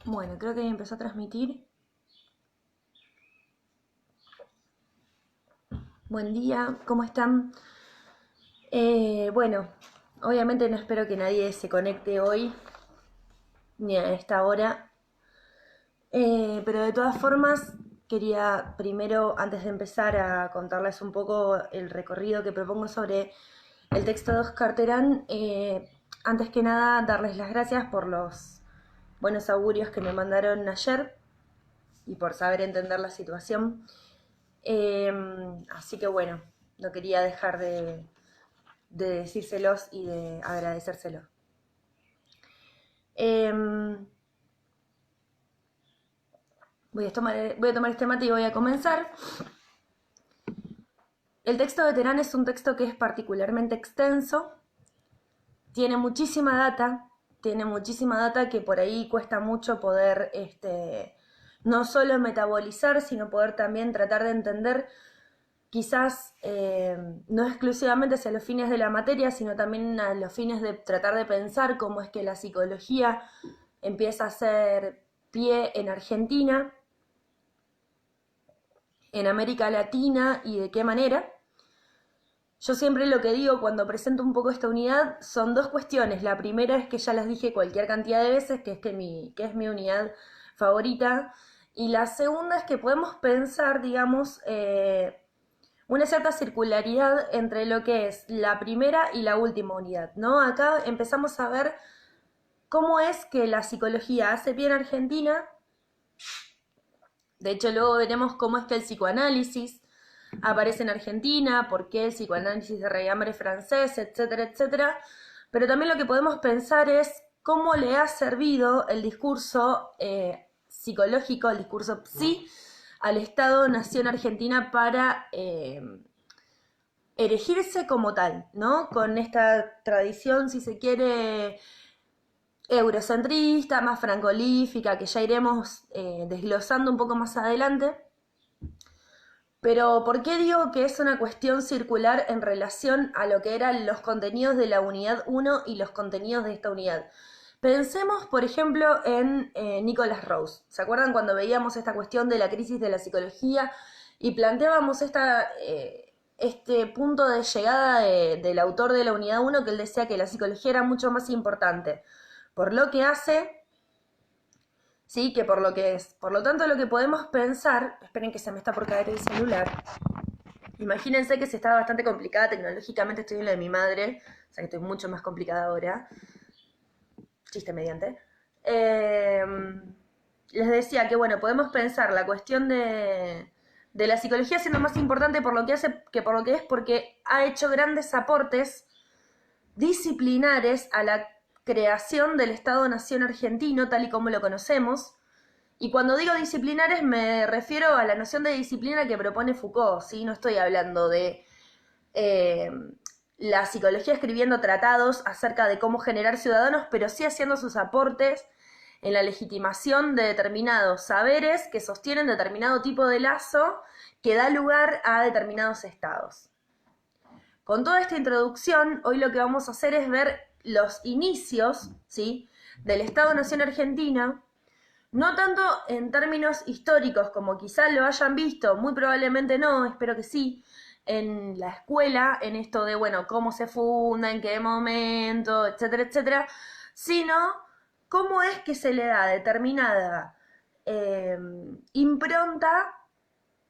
Bueno, creo que empezó a transmitir. Buen día, ¿cómo están? Bueno, obviamente no espero que nadie se conecte hoy, ni a esta hora, pero de todas formas quería primero, antes de empezar a contarles un poco el recorrido que propongo sobre el texto de Oscar Terán, antes que nada darles las gracias por los buenos augurios que me mandaron ayer y por saber entender la situación. Así que bueno, no quería dejar de decírselos y de agradecérselo. Voy a tomar este mate y voy a comenzar. El texto de Terán es un texto que es particularmente extenso, tiene muchísima data que por ahí cuesta mucho poder no solo metabolizar, sino poder también tratar de entender, quizás no exclusivamente hacia los fines de la materia, sino también a los fines de tratar de pensar cómo es que la psicología empieza a hacer pie en Argentina, en América Latina y de qué manera. Yo siempre lo que digo cuando presento un poco esta unidad son dos cuestiones. La primera es que ya las dije cualquier cantidad de veces, que es mi unidad favorita. Y la segunda es que podemos pensar, digamos, una cierta circularidad entre lo que es la primera y la última unidad, ¿no? Acá empezamos a ver cómo es que la psicología hace pie en Argentina. De hecho, luego veremos cómo es que el psicoanálisis aparece en Argentina, por qué el psicoanálisis de Regambre francés, etcétera, etcétera. Pero también lo que podemos pensar es cómo le ha servido el discurso psicológico, el discurso psi, al Estado-Nación Argentina para erigirse como tal, ¿no? Con esta tradición, si se quiere, eurocentrista, más francolífica, que ya iremos desglosando un poco más adelante. Pero ¿por qué digo que es una cuestión circular en relación a lo que eran los contenidos de la unidad 1 y los contenidos de esta unidad? Pensemos, por ejemplo, en Nicholas Rose. ¿Se acuerdan cuando veíamos esta cuestión de la crisis de la psicología y planteábamos este punto de llegada del autor de la unidad 1, que él decía que la psicología era mucho más importante por lo que hace, sí, que por lo que es? Por lo tanto, lo que podemos pensar, esperen que se me está por caer el celular, imagínense que si estaba bastante complicada tecnológicamente, estoy en la de mi madre, o sea que estoy mucho más complicada ahora, chiste mediante. Les decía que, bueno, podemos pensar la cuestión de la psicología siendo más importante por lo que hace que por lo que es, porque ha hecho grandes aportes disciplinares a la creación del Estado-Nación argentino tal y como lo conocemos. Y cuando digo disciplinares me refiero a la noción de disciplina que propone Foucault, ¿sí? No estoy hablando de la psicología escribiendo tratados acerca de cómo generar ciudadanos, pero sí haciendo sus aportes en la legitimación de determinados saberes que sostienen determinado tipo de lazo que da lugar a determinados estados. Con toda esta introducción, hoy lo que vamos a hacer es ver los inicios, ¿sí?, del Estado-Nación Argentina, no tanto en términos históricos como quizá lo hayan visto, muy probablemente no, espero que sí, en la escuela, en esto de, bueno, cómo se funda, en qué momento, etcétera, etcétera, sino cómo es que se le da determinada impronta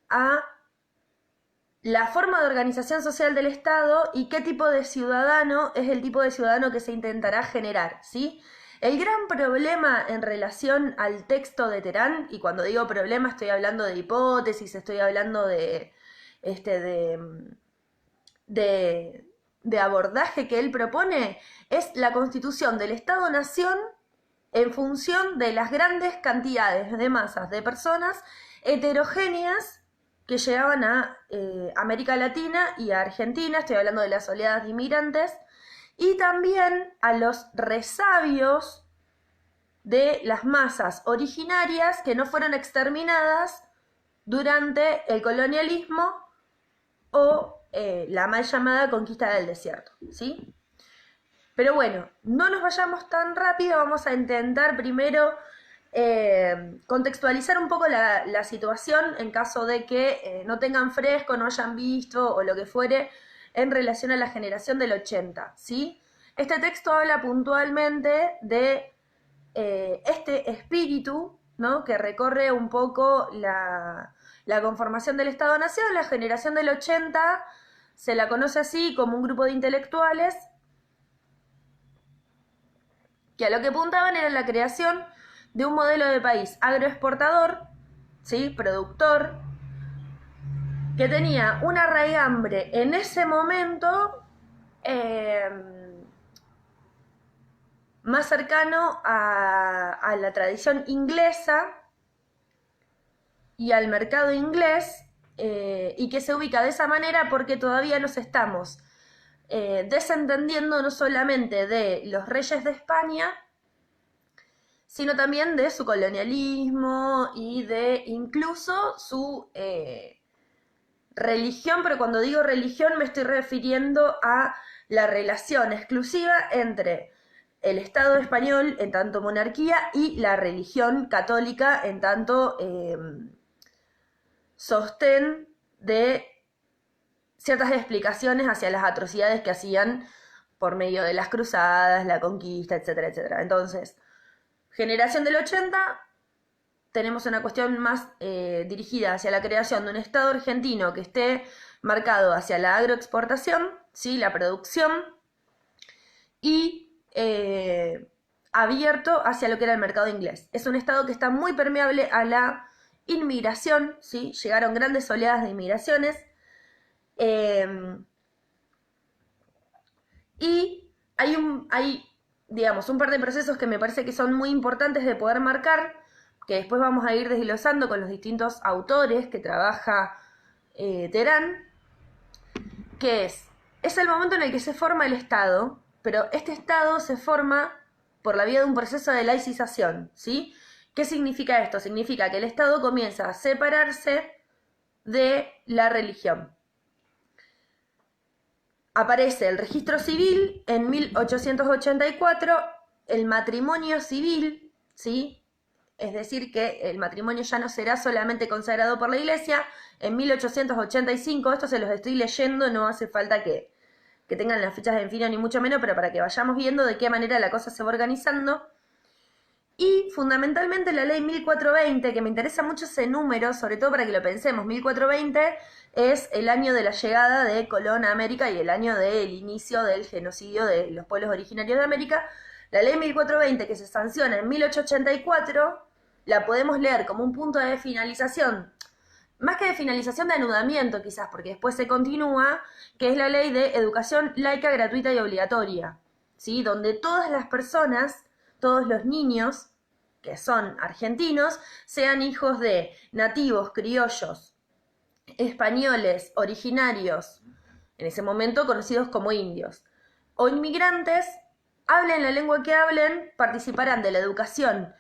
a la forma de organización social del Estado y qué tipo de ciudadano es el tipo de ciudadano que se intentará generar, ¿sí? El gran problema en relación al texto de Terán, y cuando digo problema estoy hablando de hipótesis, estoy hablando de abordaje que él propone, es la constitución del Estado-Nación en función de las grandes cantidades de masas de personas heterogéneas que llegaban a América Latina y a Argentina, estoy hablando de las oleadas de inmigrantes, y también a los resabios de las masas originarias que no fueron exterminadas durante el colonialismo o la mal llamada conquista del desierto, ¿sí? Pero bueno, no nos vayamos tan rápido, vamos a intentar primero contextualizar un poco la situación en caso de que no tengan fresco, no hayan visto o lo que fuere en relación a la generación del 80, ¿sí? Este texto habla puntualmente de este espíritu, ¿no? Que recorre un poco la conformación del Estado-Nación. La generación del 80 se la conoce así como un grupo de intelectuales que a lo que apuntaban era la creación de un modelo de país agroexportador, ¿sí? Productor, que tenía una raigambre en ese momento más cercano a la tradición inglesa y al mercado inglés, y que se ubica de esa manera porque todavía nos estamos desentendiendo no solamente de los reyes de España, sino también de su colonialismo y de incluso su religión, pero cuando digo religión me estoy refiriendo a la relación exclusiva entre el Estado español en tanto monarquía y la religión católica en tanto sostén de ciertas explicaciones hacia las atrocidades que hacían por medio de las cruzadas, la conquista, etcétera, etcétera. Entonces, generación del 80, tenemos una cuestión más dirigida hacia la creación de un Estado argentino que esté marcado hacia la agroexportación, ¿sí? La producción, y abierto hacia lo que era el mercado inglés. Es un Estado que está muy permeable a la inmigración, ¿sí? Llegaron grandes oleadas de inmigraciones, y hay, digamos, un par de procesos que me parece que son muy importantes de poder marcar, que después vamos a ir desglosando con los distintos autores que trabaja Terán, que es el momento en el que se forma el Estado, pero este Estado se forma por la vía de un proceso de laicización, ¿sí? ¿Qué significa esto? Significa que el Estado comienza a separarse de la religión. Aparece el registro civil en 1884, el matrimonio civil, ¿sí? Es decir, que el matrimonio ya no será solamente consagrado por la Iglesia. En 1885, esto se los estoy leyendo, no hace falta que tengan las fechas de fin ni mucho menos, pero para que vayamos viendo de qué manera la cosa se va organizando. Y fundamentalmente la ley 1420, que me interesa mucho ese número, sobre todo para que lo pensemos. 1420 es el año de la llegada de Colón a América y el año del inicio del genocidio de los pueblos originarios de América. La ley 1420, que se sanciona en 1884, la podemos leer como un punto de finalización, más que de finalización, de anudamiento quizás, porque después se continúa, que es la ley de educación laica, gratuita y obligatoria, ¿sí? Donde todas las personas, todos los niños que son argentinos, sean hijos de nativos, criollos, españoles, originarios, en ese momento conocidos como indios, o inmigrantes, hablen la lengua que hablen, participarán de la educación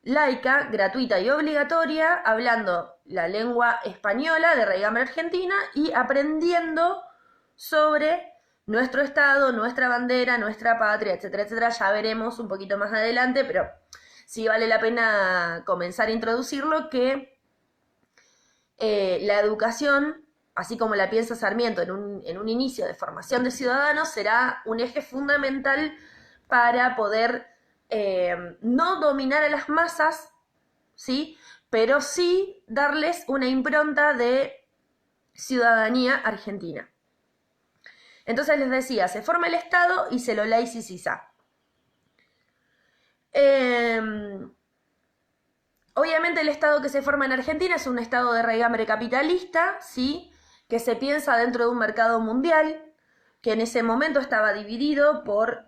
laica, gratuita y obligatoria, hablando la lengua española de raigambre argentina y aprendiendo sobre nuestro Estado, nuestra bandera, nuestra patria, etcétera, etcétera. Ya veremos un poquito más adelante, pero sí vale la pena comenzar a introducirlo, que la educación, así como la piensa Sarmiento en un inicio de formación de ciudadanos, será un eje fundamental para poder no dominar a las masas, ¿sí? Pero sí darles una impronta de ciudadanía argentina. Entonces les decía, se forma el Estado y se lo laiciza. Obviamente el Estado que se forma en Argentina es un Estado de raigambre capitalista, ¿sí? Que se piensa dentro de un mercado mundial, que en ese momento estaba dividido por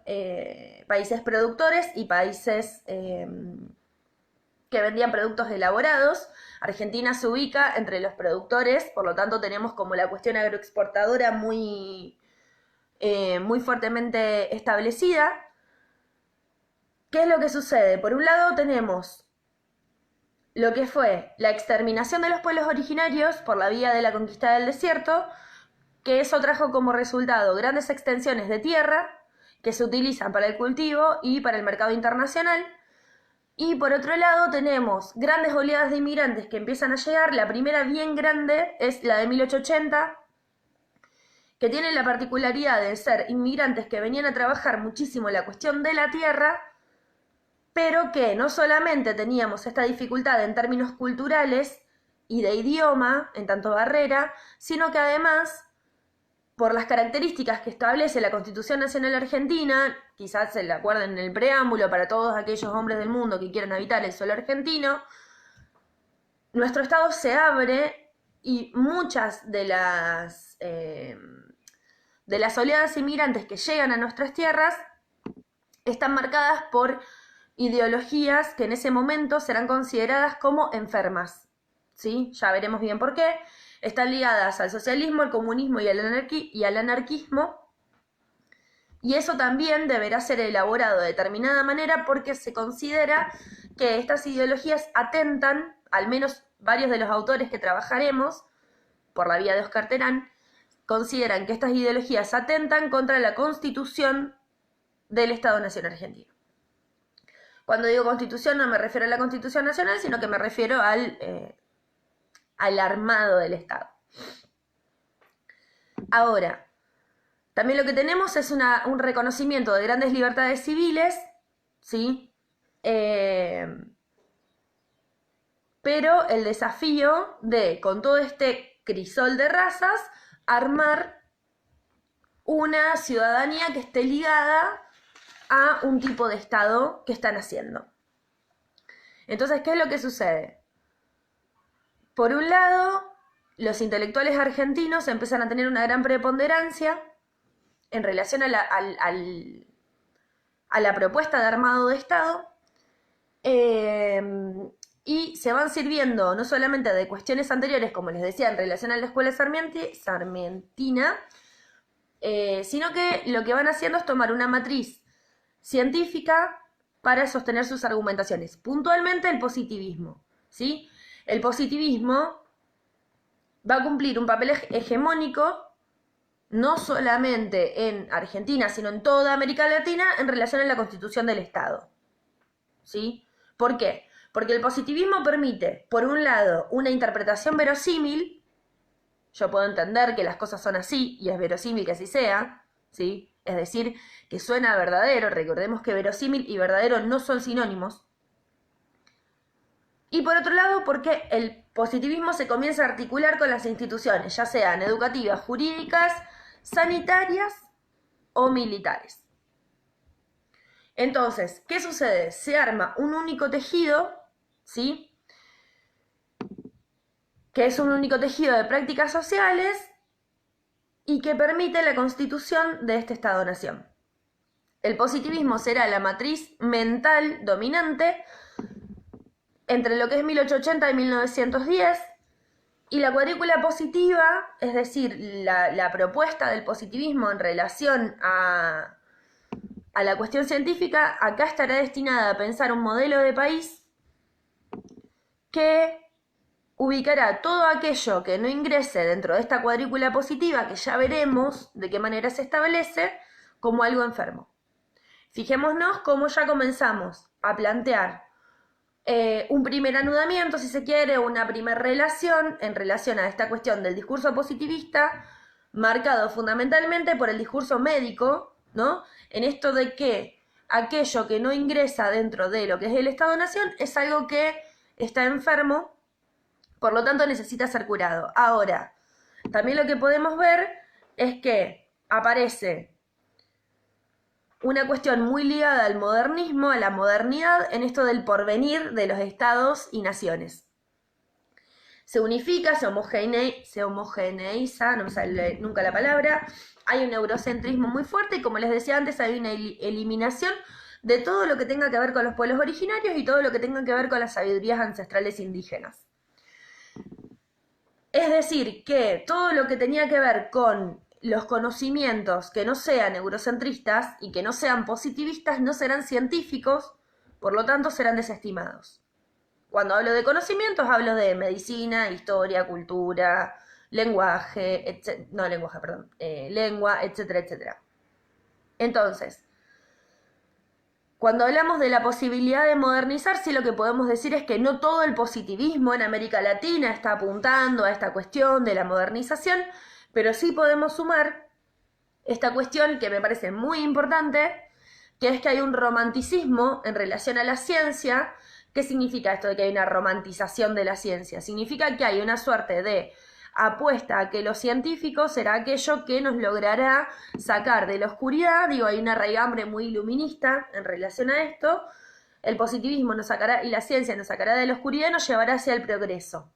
países productores y países que vendían productos elaborados. Argentina se ubica entre los productores, por lo tanto tenemos como la cuestión agroexportadora muy fuertemente establecida. ¿Qué es lo que sucede? Por un lado tenemos lo que fue la exterminación de los pueblos originarios por la vía de la conquista del desierto, que eso trajo como resultado grandes extensiones de tierra que se utilizan para el cultivo y para el mercado internacional, Y por otro lado tenemos grandes oleadas de inmigrantes que empiezan a llegar. La primera bien grande es la de 1880, que tiene la particularidad de ser inmigrantes que venían a trabajar muchísimo la cuestión de la tierra, pero que no solamente teníamos esta dificultad en términos culturales y de idioma, en tanto barrera, sino que además, por las características que establece la Constitución Nacional Argentina, quizás se la acuerden en el preámbulo para todos aquellos hombres del mundo que quieran habitar el suelo argentino, nuestro Estado se abre y muchas de las oleadas inmigrantes que llegan a nuestras tierras están marcadas por ideologías que en ese momento serán consideradas como enfermas, ¿sí? Ya veremos bien por qué. Están ligadas al socialismo, al comunismo y al anarquismo, y eso también deberá ser elaborado de determinada manera porque se considera que estas ideologías atentan, al menos varios de los autores que trabajaremos, por la vía de Oscar Terán, consideran que estas ideologías atentan contra la Constitución del Estado Nacional Argentino. Cuando digo Constitución no me refiero a la Constitución Nacional, sino que me refiero al armado del Estado. Ahora, también lo que tenemos es un reconocimiento de grandes libertades civiles, ¿sí? Pero el desafío de, con todo este crisol de razas, armar una ciudadanía que esté ligada a un tipo de Estado que están haciendo. Entonces, ¿qué es lo que sucede? Por un lado, los intelectuales argentinos empiezan a tener una gran preponderancia en relación a la propuesta de armado de Estado, y se van sirviendo no solamente de cuestiones anteriores, como les decía, en relación a la escuela sarmientina, sino que lo que van haciendo es tomar una matriz científica para sostener sus argumentaciones. Puntualmente el positivismo, ¿sí? El positivismo va a cumplir un papel hegemónico no solamente en Argentina, sino en toda América Latina en relación a la constitución del Estado, ¿sí? ¿Por qué? Porque el positivismo permite, por un lado, una interpretación verosímil. Yo puedo entender que las cosas son así y es verosímil que así sea, ¿sí? Es decir, que suena verdadero. Recordemos que verosímil y verdadero no son sinónimos. Y por otro lado, porque el positivismo se comienza a articular con las instituciones, ya sean educativas, jurídicas, sanitarias o militares. Entonces, ¿qué sucede? Se arma un único tejido, ¿sí? Que es un único tejido de prácticas sociales y que permite la constitución de este Estado-nación. El positivismo será la matriz mental dominante entre lo que es 1880 y 1910, y la cuadrícula positiva, es decir, la propuesta del positivismo en relación a la cuestión científica, acá estará destinada a pensar un modelo de país que ubicará todo aquello que no ingrese dentro de esta cuadrícula positiva, que ya veremos de qué manera se establece, como algo enfermo. Fijémonos cómo ya comenzamos a plantear un primer anudamiento, si se quiere, una primera relación en relación a esta cuestión del discurso positivista, marcado fundamentalmente por el discurso médico, ¿no? En esto de que aquello que no ingresa dentro de lo que es el Estado-Nación es algo que está enfermo, por lo tanto necesita ser curado. Ahora, también lo que podemos ver es que aparece una cuestión muy ligada al modernismo, a la modernidad, en esto del porvenir de los estados y naciones. Se unifica, se homogeneiza, no me sale nunca la palabra, hay un eurocentrismo muy fuerte y, como les decía antes, hay una eliminación de todo lo que tenga que ver con los pueblos originarios y todo lo que tenga que ver con las sabidurías ancestrales indígenas. Es decir, que todo lo que tenía que ver con los conocimientos que no sean eurocentristas y que no sean positivistas no serán científicos, por lo tanto serán desestimados. Cuando hablo de conocimientos hablo de medicina, historia, cultura, lenguaje, lengua, etcétera, etcétera. Entonces, Cuando hablamos de la posibilidad de modernizar, sí lo que podemos decir es que no todo el positivismo en América Latina está apuntando a esta cuestión de la modernización, pero sí podemos sumar esta cuestión que me parece muy importante, que es que hay un romanticismo en relación a la ciencia. ¿Qué significa esto de que hay una romantización de la ciencia? Significa que hay una suerte de apuesta a que lo científico será aquello que nos logrará sacar de la oscuridad. Digo, hay una raigambre muy iluminista en relación a esto. El positivismo nos sacará y la ciencia nos sacará de la oscuridad y nos llevará hacia el progreso.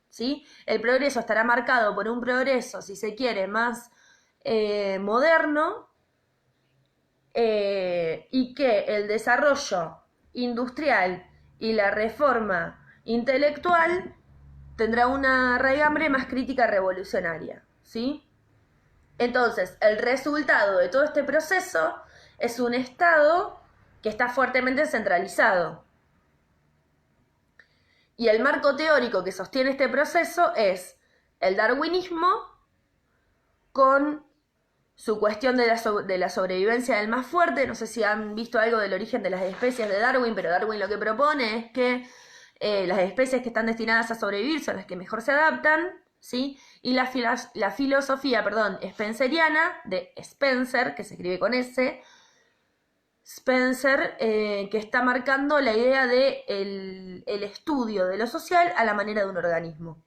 ¿Sí? El progreso estará marcado por un progreso, si se quiere, más moderno, y que el desarrollo industrial y la reforma intelectual tendrá una raigambre más crítica revolucionaria, ¿sí? Entonces, el resultado de todo este proceso es un Estado que está fuertemente centralizado. Y el marco teórico que sostiene este proceso es el darwinismo con su cuestión de la sobrevivencia del más fuerte. No sé si han visto algo del origen de las especies de Darwin, pero Darwin lo que propone es que las especies que están destinadas a sobrevivir son las que mejor se adaptan, ¿sí? Y la filosofía, spenceriana, de Spencer, que se escribe con S, Spencer, que está marcando la idea de el estudio de lo social a la manera de un organismo,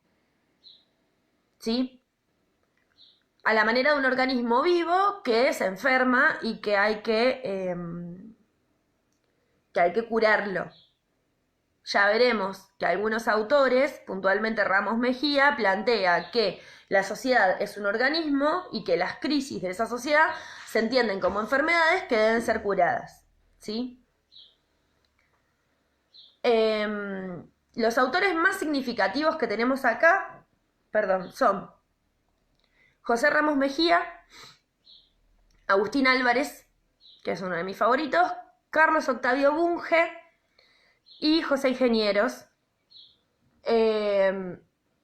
¿sí? A la manera de un organismo vivo que se enferma y que hay que curarlo. Ya veremos que algunos autores, puntualmente Ramos Mejía, plantea que la sociedad es un organismo y que las crisis de esa sociedad se entienden como enfermedades que deben ser curadas, ¿sí? Los autores más significativos que tenemos acá, son José Ramos Mejía, Agustín Álvarez, que es uno de mis favoritos, Carlos Octavio Bunge y José Ingenieros.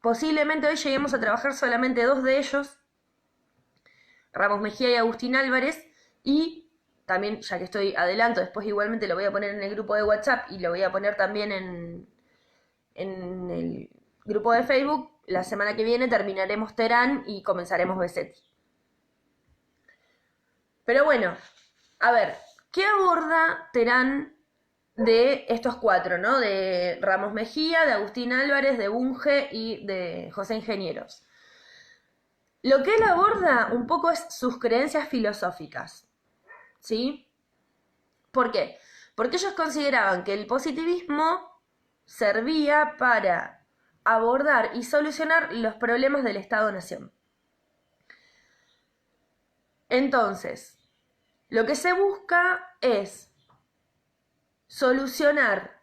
Posiblemente hoy lleguemos a trabajar solamente dos de ellos, Ramos Mejía y Agustín Álvarez, y también, ya que estoy adelanto, después igualmente lo voy a poner en el grupo de WhatsApp y lo voy a poner también en el grupo de Facebook. La semana que viene terminaremos Terán y comenzaremos Besetti. Pero bueno, a ver, ¿qué aborda Terán de estos cuatro, ¿no? De Ramos Mejía, de Agustín Álvarez, de Bunge y de José Ingenieros? Lo que él aborda un poco es sus creencias filosóficas, ¿sí? ¿Por qué? Porque ellos consideraban que el positivismo servía para abordar y solucionar los problemas del Estado-Nación. Entonces, lo que se busca es solucionar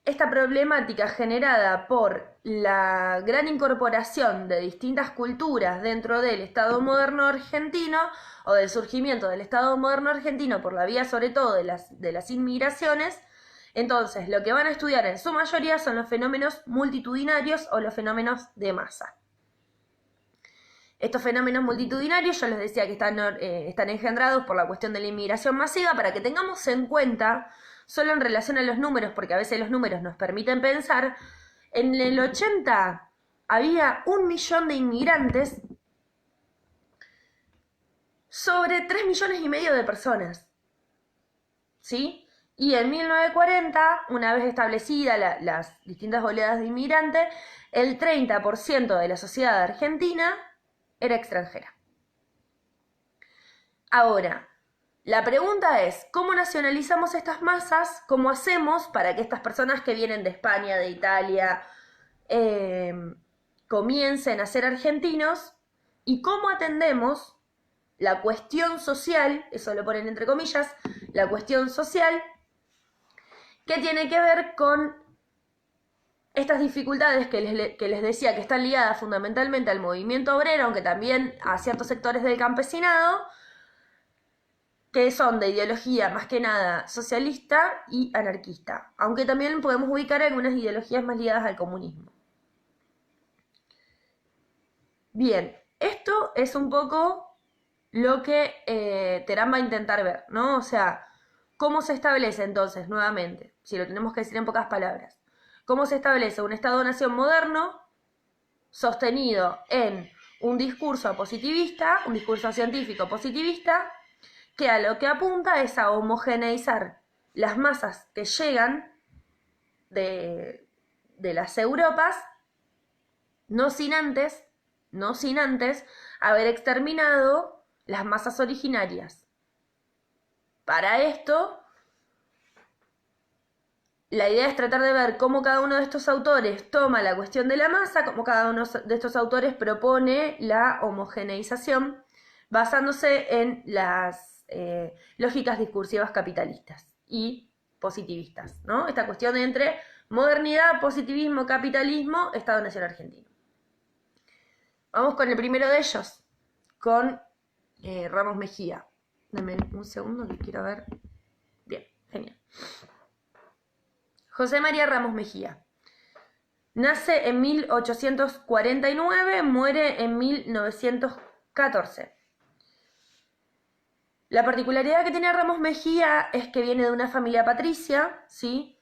esta problemática generada por la gran incorporación de distintas culturas dentro del Estado moderno argentino, o del surgimiento del Estado moderno argentino por la vía sobre todo de las inmigraciones. Entonces, lo que van a estudiar en su mayoría son los fenómenos multitudinarios o los fenómenos de masa. Estos fenómenos multitudinarios, yo les decía que están engendrados por la cuestión de la inmigración masiva, para que tengamos en cuenta, solo en relación a los números, porque a veces los números nos permiten pensar, en el 80 había 1 millón de inmigrantes sobre 3,5 millones de personas, ¿sí? Y en 1940, una vez establecidas las distintas oleadas de inmigrantes, el 30% de la sociedad argentina era extranjera. Ahora, la pregunta es, ¿cómo nacionalizamos estas masas? ¿Cómo hacemos para que estas personas que vienen de España, de Italia, comiencen a ser argentinos? ¿Y cómo atendemos la cuestión social, eso lo ponen entre comillas, la cuestión social, que tiene que ver con estas dificultades que les decía que están ligadas fundamentalmente al movimiento obrero, aunque también a ciertos sectores del campesinado, que son de ideología más que nada socialista y anarquista, aunque también podemos ubicar algunas ideologías más ligadas al comunismo. Bien, esto es un poco lo que Terán va a intentar ver, ¿no? O sea, ¿Cómo se establece entonces, nuevamente, si lo tenemos que decir en pocas palabras? ¿Cómo se establece un Estado-nación moderno sostenido en un discurso positivista, un discurso científico positivista, que a lo que apunta es a homogeneizar las masas que llegan de las Europas, no sin antes haber exterminado las masas originarias? Para esto, la idea es tratar de ver cómo cada uno de estos autores toma la cuestión de la masa, cómo cada uno de estos autores propone la homogeneización basándose en las lógicas discursivas capitalistas y positivistas, ¿no? Esta cuestión entre modernidad, positivismo, capitalismo, Estado-Nación argentino. Vamos con el primero de ellos, con Ramos Mejía. Dame un segundo que quiero ver. Bien, genial. José María Ramos Mejía. Nace en 1849, muere en 1914. La particularidad que tiene Ramos Mejía es que viene de una familia patricia, ¿sí?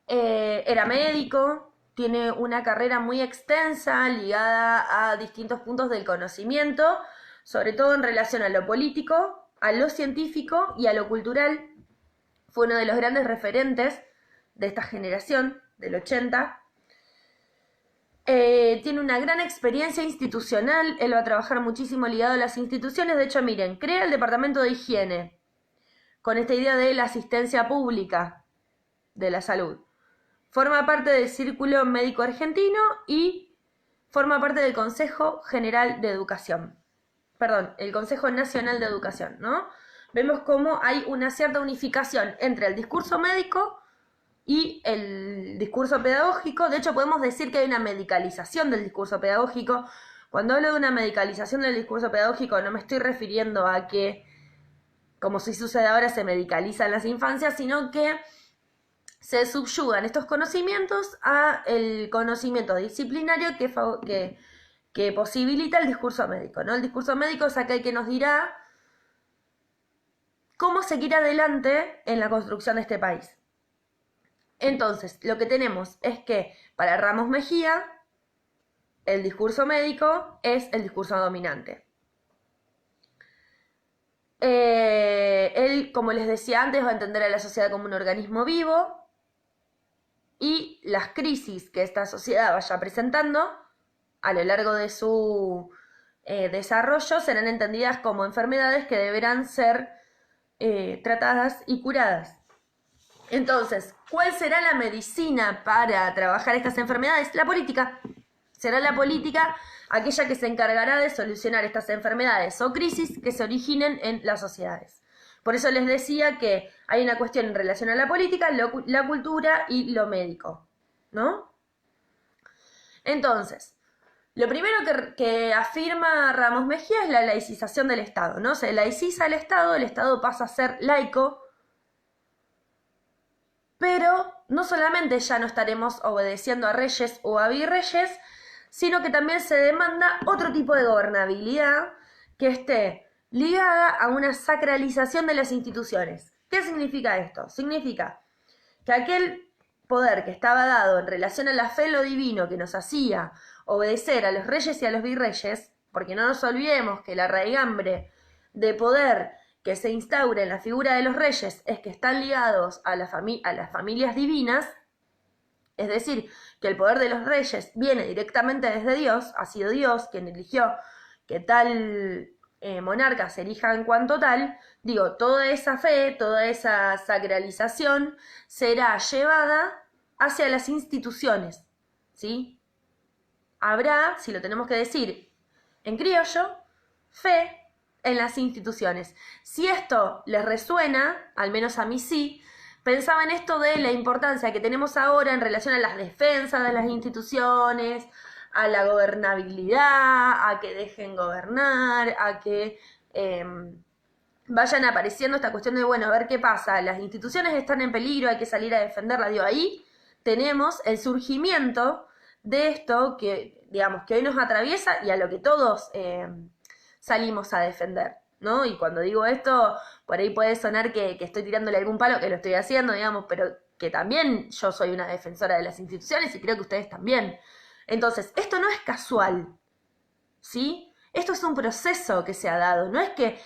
Era médico, tiene una carrera muy extensa ligada a distintos puntos del conocimiento, sobre todo en relación a lo político, a lo científico y a lo cultural. Fue uno de los grandes referentes de esta generación, del 80. Tiene una gran experiencia institucional, él va a trabajar muchísimo ligado a las instituciones. De hecho, miren, crea el departamento de higiene, con esta idea de la asistencia pública de la salud. Forma parte del Círculo Médico Argentino y forma parte del Consejo General de Educación. Perdón, el Consejo Nacional de Educación, ¿no? Vemos cómo hay una cierta unificación entre el discurso médico y el discurso pedagógico. De hecho, podemos decir que hay una medicalización del discurso pedagógico. Cuando hablo de una medicalización del discurso pedagógico, no me estoy refiriendo a que, como si sucede ahora, se medicalizan las infancias, sino que se subyugan estos conocimientos a el conocimiento disciplinario que posibilita el discurso médico, ¿no? El discurso médico es aquel que nos dirá cómo seguir adelante en la construcción de este país. Entonces, lo que tenemos es que para Ramos Mejía, el discurso médico es el discurso dominante. Él, como les decía antes, va a entender a la sociedad como un organismo vivo y las crisis que esta sociedad vaya presentando a lo largo de su desarrollo serán entendidas como enfermedades que deberán ser tratadas y curadas. Entonces, ¿cuál será la medicina para trabajar estas enfermedades? La política. Será la política aquella que se encargará de solucionar estas enfermedades o crisis que se originen en las sociedades. Por eso les decía que hay una cuestión en relación a la política, la cultura y lo médico, ¿no? Entonces, lo primero que afirma Ramos Mejía es la laicización del Estado, ¿no? Se laiciza el Estado pasa a ser laico, pero no solamente ya no estaremos obedeciendo a reyes o a virreyes, sino que también se demanda otro tipo de gobernabilidad que esté ligada a una sacralización de las instituciones. ¿Qué significa esto? Significa que aquel poder que estaba dado en relación a la fe en lo divino que nos hacía obedecer a los reyes y a los virreyes, porque no nos olvidemos que la raigambre de poder que se instaura en la figura de los reyes es que están ligados a las familias divinas, es decir, que el poder de los reyes viene directamente desde Dios, ha sido Dios quien eligió que tal monarca se elija en cuanto tal. Digo, toda esa fe, toda esa sacralización será llevada hacia las instituciones, ¿sí? Habrá, si lo tenemos que decir en criollo, fe en las instituciones. Si esto les resuena, al menos a mí sí, pensaba en esto de la importancia que tenemos ahora en relación a las defensas de las instituciones, a la gobernabilidad, a que dejen gobernar, a que vayan apareciendo esta cuestión de, bueno, a ver qué pasa, las instituciones están en peligro, hay que salir a defenderlas. Digo, ahí tenemos el surgimiento de esto que, digamos, que hoy nos atraviesa y a lo que todos salimos a defender, ¿no? Y cuando digo esto, por ahí puede sonar que estoy tirándole algún palo, que lo estoy haciendo, digamos, pero que también yo soy una defensora de las instituciones y creo que ustedes también. Entonces, esto no es casual, ¿sí? Esto es un proceso que se ha dado, no es que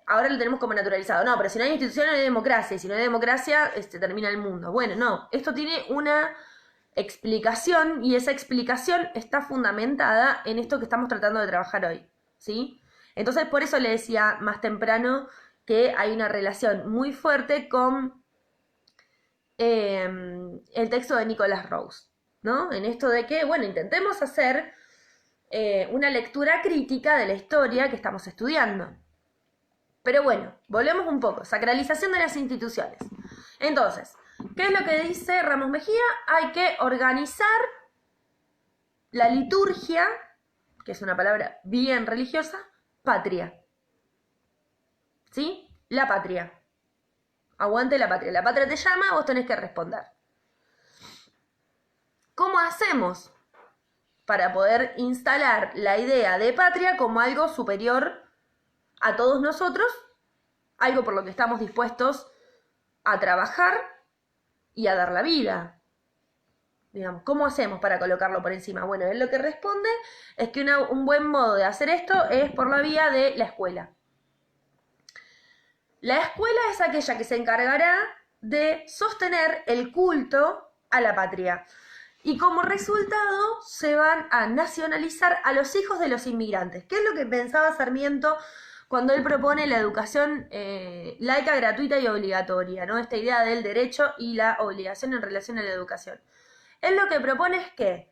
ahora lo tenemos como naturalizado, no, pero si no hay instituciones no hay democracia, y si no hay democracia, termina el mundo. Bueno, no, esto tiene una explicación y esa explicación está fundamentada en esto que estamos tratando de trabajar hoy, ¿sí? Entonces, por eso le decía más temprano que hay una relación muy fuerte con el texto de Nicholas Rose, ¿no? En esto de que, bueno, intentemos hacer una lectura crítica de la historia que estamos estudiando. Pero bueno, volvemos un poco. Sacralización de las instituciones. Entonces, ¿qué es lo que dice Ramos Mejía? Hay que organizar la liturgia, que es una palabra bien religiosa, patria. ¿Sí? La patria. Aguante la patria. La patria te llama, vos tenés que responder. ¿Cómo hacemos para poder instalar la idea de patria como algo superior a todos nosotros, algo por lo que estamos dispuestos a trabajar y a dar la vida? Digamos, ¿cómo hacemos para colocarlo por encima? Bueno, él lo que responde es que un buen modo de hacer esto es por la vía de la escuela. La escuela es aquella que se encargará de sostener el culto a la patria. Y como resultado se van a nacionalizar a los hijos de los inmigrantes. ¿Qué es lo que pensaba Sarmiento cuando él propone la educación laica, gratuita y obligatoria, ¿no? Esta idea del derecho y la obligación en relación a la educación. Él lo que propone es que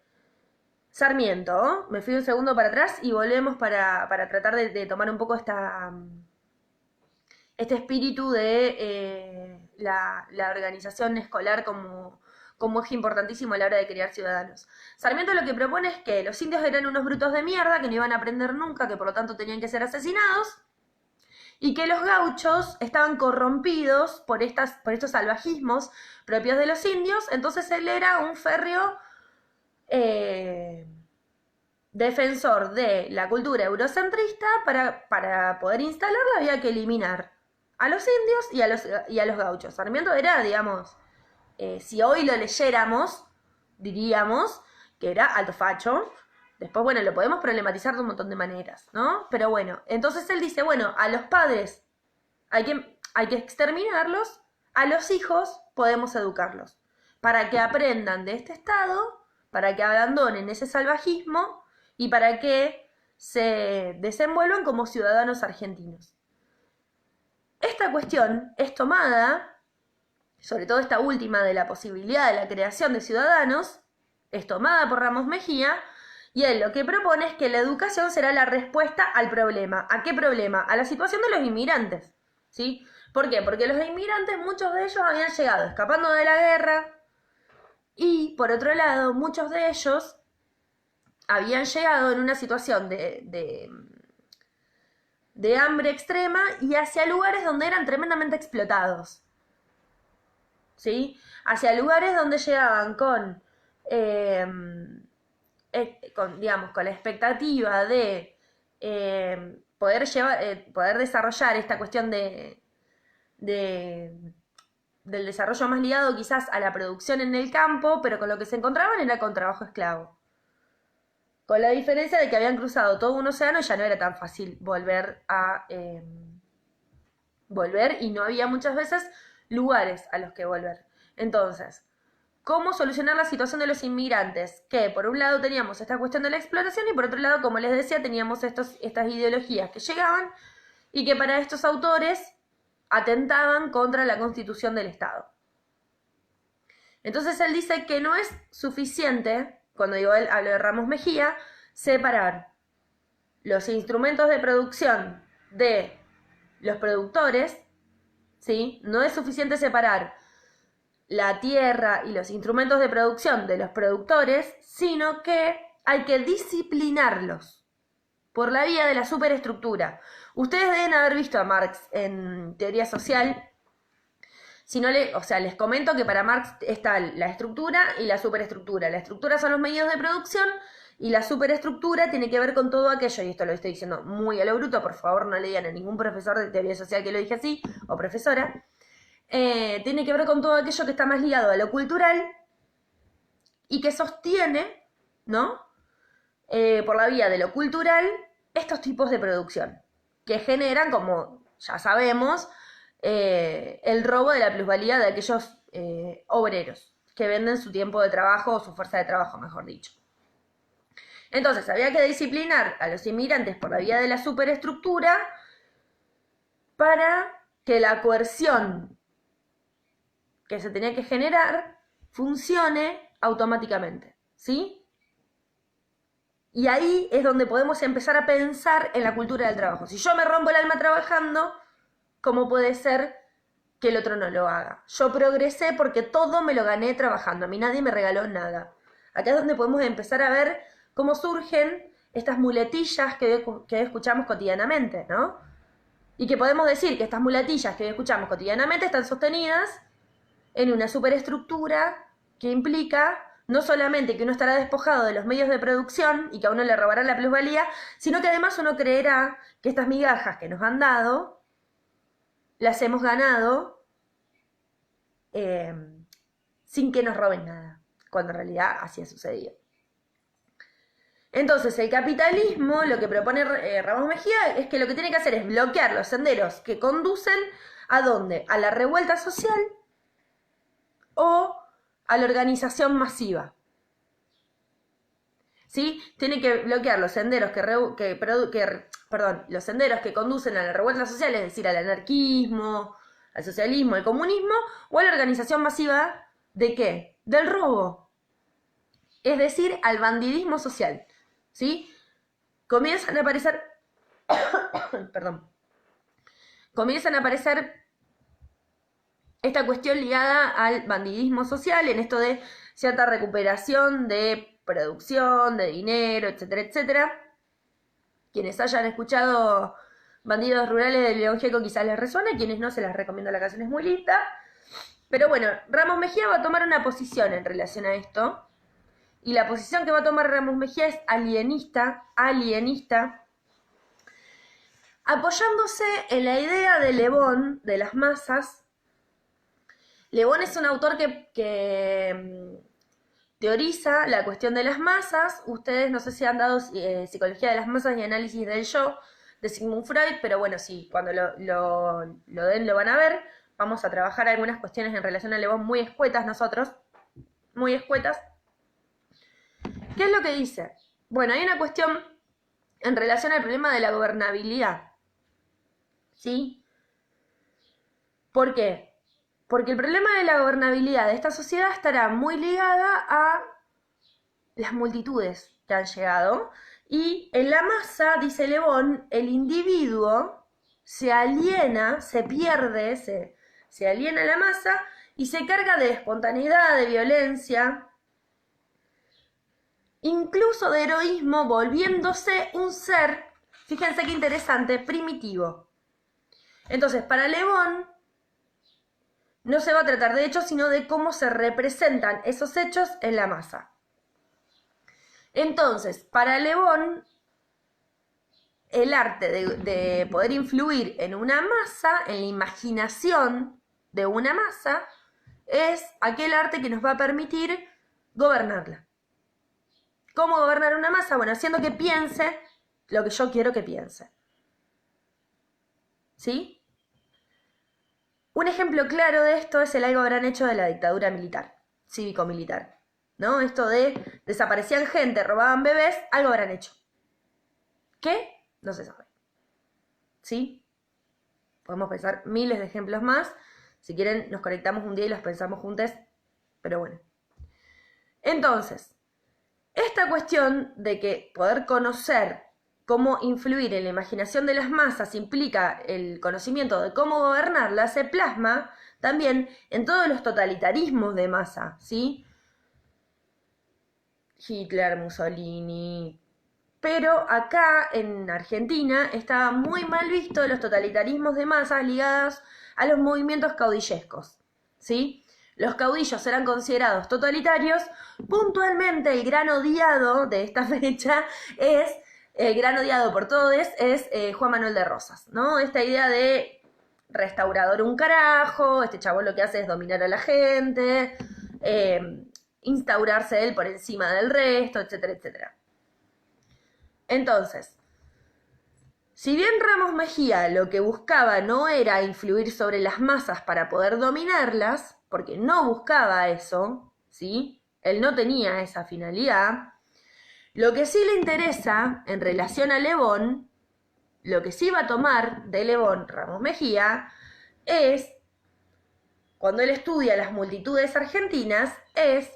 Sarmiento, ¿no? Me fui un segundo para atrás y volvemos para tratar de tomar un poco este espíritu de la organización escolar como eje importantísimo a la hora de crear ciudadanos. Sarmiento lo que propone es que los indios eran unos brutos de mierda, que no iban a aprender nunca, que por lo tanto tenían que ser asesinados, y que los gauchos estaban corrompidos por estos salvajismos propios de los indios. Entonces él era un férreo defensor de la cultura eurocentrista. Para poder instalarla había que eliminar a los indios y a los gauchos. Sarmiento era, digamos, si hoy lo leyéramos, diríamos que era alto facho. Después, bueno, lo podemos problematizar de un montón de maneras, ¿no? Pero bueno, entonces él dice, bueno, a los padres hay que exterminarlos, a los hijos podemos educarlos, para que aprendan de este estado, para que abandonen ese salvajismo y para que se desenvuelvan como ciudadanos argentinos. Esta cuestión es tomada, sobre todo esta última de la posibilidad de la creación de ciudadanos, es tomada por Ramos Mejía, y él lo que propone es que la educación será la respuesta al problema. ¿A qué problema? A la situación de los inmigrantes, ¿sí? ¿Por qué? Porque los inmigrantes, muchos de ellos habían llegado escapando de la guerra, y por otro lado, muchos de ellos habían llegado en una situación de hambre extrema y hacia lugares donde eran tremendamente explotados, ¿sí? Hacia lugares donde llegaban con la expectativa de poder desarrollar esta cuestión del desarrollo más ligado quizás a la producción en el campo, pero con lo que se encontraban era con trabajo esclavo. Con la diferencia de que habían cruzado todo un océano y ya no era tan fácil volver y no había muchas veces lugares a los que volver. Entonces, ¿cómo solucionar la situación de los inmigrantes? Que por un lado teníamos esta cuestión de la explotación y por otro lado, como les decía, teníamos estas ideologías que llegaban y que para estos autores atentaban contra la constitución del Estado. Entonces él dice que no es suficiente, cuando digo él, hablo de Ramos Mejía, separar los instrumentos de producción de los productores, ¿sí? No es suficiente separar la tierra y los instrumentos de producción de los productores, sino que hay que disciplinarlos por la vía de la superestructura. Ustedes deben haber visto a Marx en Teoría Social. Si no les comento que para Marx está la estructura y la superestructura. La estructura son los medios de producción Y la superestructura tiene que ver con todo aquello, y esto lo estoy diciendo muy a lo bruto, por favor no le digan a ningún profesor de teoría social que lo dije así, o profesora, tiene que ver con todo aquello que está más ligado a lo cultural y que sostiene, ¿no? Por la vía de lo cultural, estos tipos de producción, que generan, como ya sabemos, el robo de la plusvalía de aquellos obreros que venden su tiempo de trabajo o su fuerza de trabajo, mejor dicho. Entonces, había que disciplinar a los inmigrantes por la vía de la superestructura para que la coerción que se tenía que generar funcione automáticamente, ¿sí? Y ahí es donde podemos empezar a pensar en la cultura del trabajo. Si yo me rompo el alma trabajando, ¿cómo puede ser que el otro no lo haga? Yo progresé porque todo me lo gané trabajando, a mí nadie me regaló nada. Acá es donde podemos empezar a ver cómo surgen estas muletillas que escuchamos cotidianamente, ¿no? Y que podemos decir que estas muletillas que escuchamos cotidianamente están sostenidas en una superestructura que implica no solamente que uno estará despojado de los medios de producción y que a uno le robarán la plusvalía, sino que además uno creerá que estas migajas que nos han dado las hemos ganado sin que nos roben nada, cuando en realidad así ha sucedido. Entonces, el capitalismo, lo que propone Ramos Mejía, es que lo que tiene que hacer es bloquear los senderos que conducen ¿a dónde? A la revuelta social o a la organización masiva. ¿Sí? Tiene que bloquear los senderos los senderos que conducen a la revuelta social, es decir, al anarquismo, al socialismo, al comunismo, o a la organización masiva ¿de qué? Del robo. Es decir, al bandidismo social. ¿Sí? Comienzan a aparecer comienzan a aparecer esta cuestión ligada al bandidismo social, en esto de cierta recuperación de producción, de dinero, etcétera, etcétera. Quienes hayan escuchado Bandidos Rurales de León Gieco quizás les resuena, quienes no, se las recomiendo, la canción es muy linda. Pero bueno, Ramos Mejía va a tomar una posición en relación a esto, y la posición que va a tomar Ramos Mejía es alienista, apoyándose en la idea de Le Bon, de las masas. Le Bon es un autor que teoriza la cuestión de las masas. Ustedes no sé si han dado Psicología de las masas y Análisis del yo, de Sigmund Freud, pero bueno, sí, cuando lo den lo van a ver. Vamos a trabajar algunas cuestiones en relación a Le Bon muy escuetas nosotros, muy escuetas. ¿Qué es lo que dice? Bueno, hay una cuestión en relación al problema de la gobernabilidad. ¿Sí? ¿Por qué? Porque el problema de la gobernabilidad de esta sociedad estará muy ligada a las multitudes que han llegado. Y en la masa, dice Le Bon, el individuo se aliena, se pierde, se aliena a la masa y se carga de espontaneidad, de violencia, incluso de heroísmo, volviéndose un ser, fíjense qué interesante, primitivo. Entonces, para Le Bon, no se va a tratar de hechos, sino de cómo se representan esos hechos en la masa. Entonces, para Le Bon, el arte de poder influir en una masa, en la imaginación de una masa, es aquel arte que nos va a permitir gobernarla. ¿Cómo gobernar una masa? Bueno, haciendo que piense lo que yo quiero que piense. ¿Sí? Un ejemplo claro de esto es el algo habrán hecho de la dictadura militar, cívico-militar, ¿no? Esto de desaparecían gente, robaban bebés, algo habrán hecho. ¿Qué? No se sabe. ¿Sí? Podemos pensar miles de ejemplos más. Si quieren, nos conectamos un día y los pensamos juntos, pero bueno. Entonces, esta cuestión de que poder conocer cómo influir en la imaginación de las masas implica el conocimiento de cómo gobernarla, se plasma también en todos los totalitarismos de masa, ¿sí? Hitler, Mussolini. Pero acá en Argentina estaba muy mal visto los totalitarismos de masas ligados a los movimientos caudillescos, ¿sí? los caudillos eran considerados totalitarios. Puntualmente el gran odiado de esta fecha es, el gran odiado por todos es Juan Manuel de Rosas, ¿no? Esta idea de restaurador un carajo, este chabón lo que hace es dominar a la gente, instaurarse él por encima del resto, etcétera, etcétera. Entonces, si bien Ramos Mejía lo que buscaba no era influir sobre las masas para poder dominarlas, porque no buscaba eso, ¿sí? Él no tenía esa finalidad. Lo que sí le interesa en relación a Le Bon, lo que sí va a tomar de Le Bon Ramos Mejía es, cuando él estudia las multitudes argentinas, es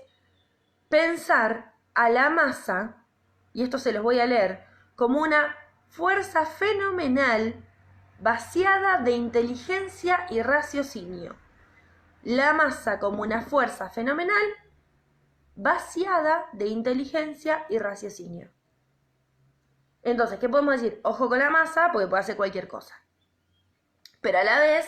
pensar a la masa, y esto se los voy a leer, como una fuerza fenomenal vaciada de inteligencia y raciocinio. La masa como una fuerza fenomenal vaciada de inteligencia y raciocinio. Entonces, ¿qué podemos decir? Ojo con la masa, porque puede hacer cualquier cosa. Pero a la vez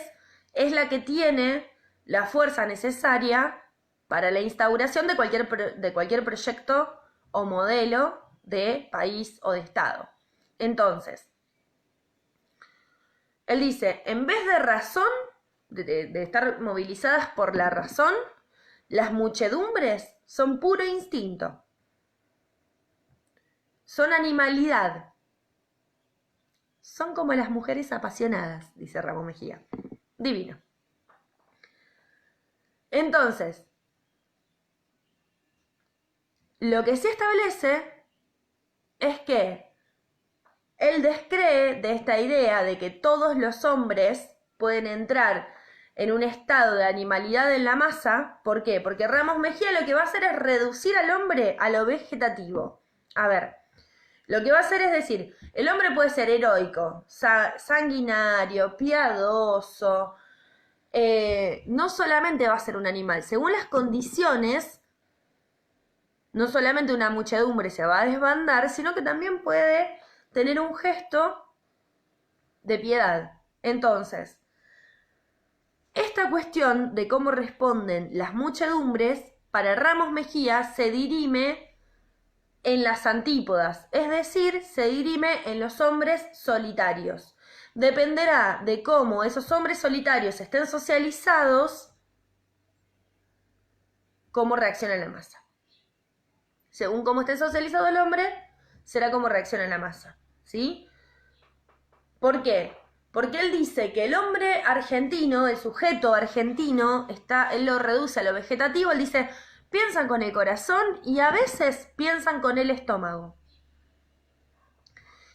es la que tiene la fuerza necesaria para la instauración de cualquier proyecto o modelo de país o de Estado. Entonces, él dice, en vez de razón, de estar movilizadas por la razón, las muchedumbres son puro instinto. Son animalidad. Son como las mujeres apasionadas, dice Ramos Mejía. Divino. Entonces, lo que sí establece es que él descree de esta idea de que todos los hombres pueden entrar en un estado de animalidad en la masa. ¿Por qué? Porque Ramos Mejía lo que va a hacer es reducir al hombre a lo vegetativo. A ver, lo que va a hacer es decir, el hombre puede ser heroico, sanguinario, piadoso, no solamente va a ser un animal, según las condiciones, no solamente una muchedumbre se va a desbandar, sino que también puede tener un gesto de piedad. Entonces, esta cuestión de cómo responden las muchedumbres, para Ramos Mejía se dirime en las antípodas, es decir, se dirime en los hombres solitarios. Dependerá de cómo esos hombres solitarios estén socializados, cómo reacciona la masa. Según cómo esté socializado el hombre, será cómo reacciona la masa, ¿sí? ¿Por qué? Porque él dice que el hombre argentino, el sujeto argentino, él lo reduce a lo vegetativo, él dice, piensan con el corazón y a veces piensan con el estómago.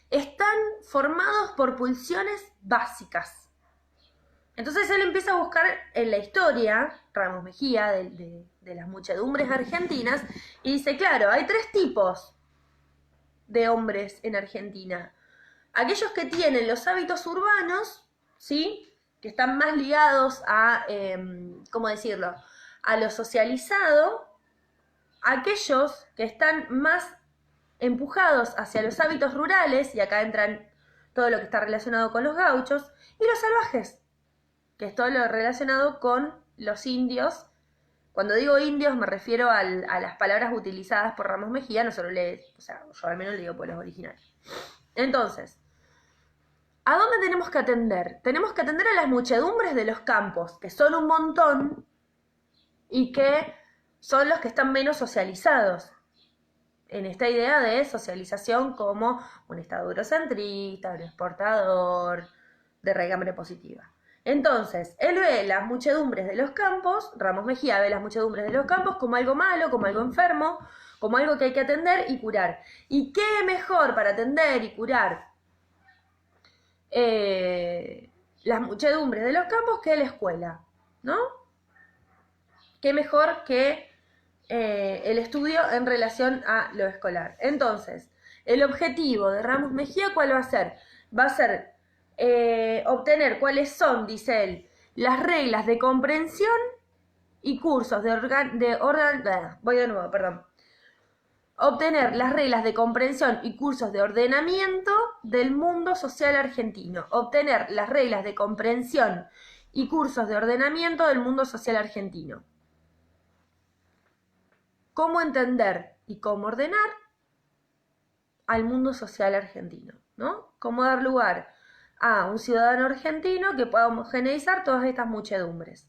Están formados por pulsiones básicas. Entonces él empieza a buscar en la historia, Ramos Mejía, de las muchedumbres argentinas, y dice, claro, hay tres tipos de hombres en Argentina. Aquellos que tienen los hábitos urbanos, ¿sí? Que están más ligados a, ¿cómo decirlo?, a lo socializado. Aquellos que están más empujados hacia los hábitos rurales, y acá entran todo lo que está relacionado con los gauchos, y los salvajes, que es todo lo relacionado con los indios. Cuando digo indios me refiero a las palabras utilizadas por Ramos Mejía, no solo yo al menos le digo por los originales. Entonces, ¿a dónde tenemos que atender? Tenemos que atender a las muchedumbres de los campos, que son un montón y que son los que están menos socializados en esta idea de socialización como un estado eurocentrista, un exportador, de raigambre positiva. Entonces, él ve las muchedumbres de los campos, Ramos Mejía ve las muchedumbres de los campos como algo malo, como algo enfermo, como algo que hay que atender y curar. ¿Y qué mejor para atender y curar las muchedumbres de los campos que la escuela, ¿no? ¿Qué mejor que el estudio en relación a lo escolar? Entonces, el objetivo de Ramos Mejía, ¿cuál va a ser? Va a ser obtener cuáles son, dice él, las reglas de comprensión y cursos obtener las reglas de comprensión y cursos de ordenamiento del mundo social argentino. Obtener las reglas de comprensión y cursos de ordenamiento del mundo social argentino. cómo entender y cómo ordenar al mundo social argentino, ¿no? Cómo dar lugar a un ciudadano argentino que pueda homogeneizar todas estas muchedumbres.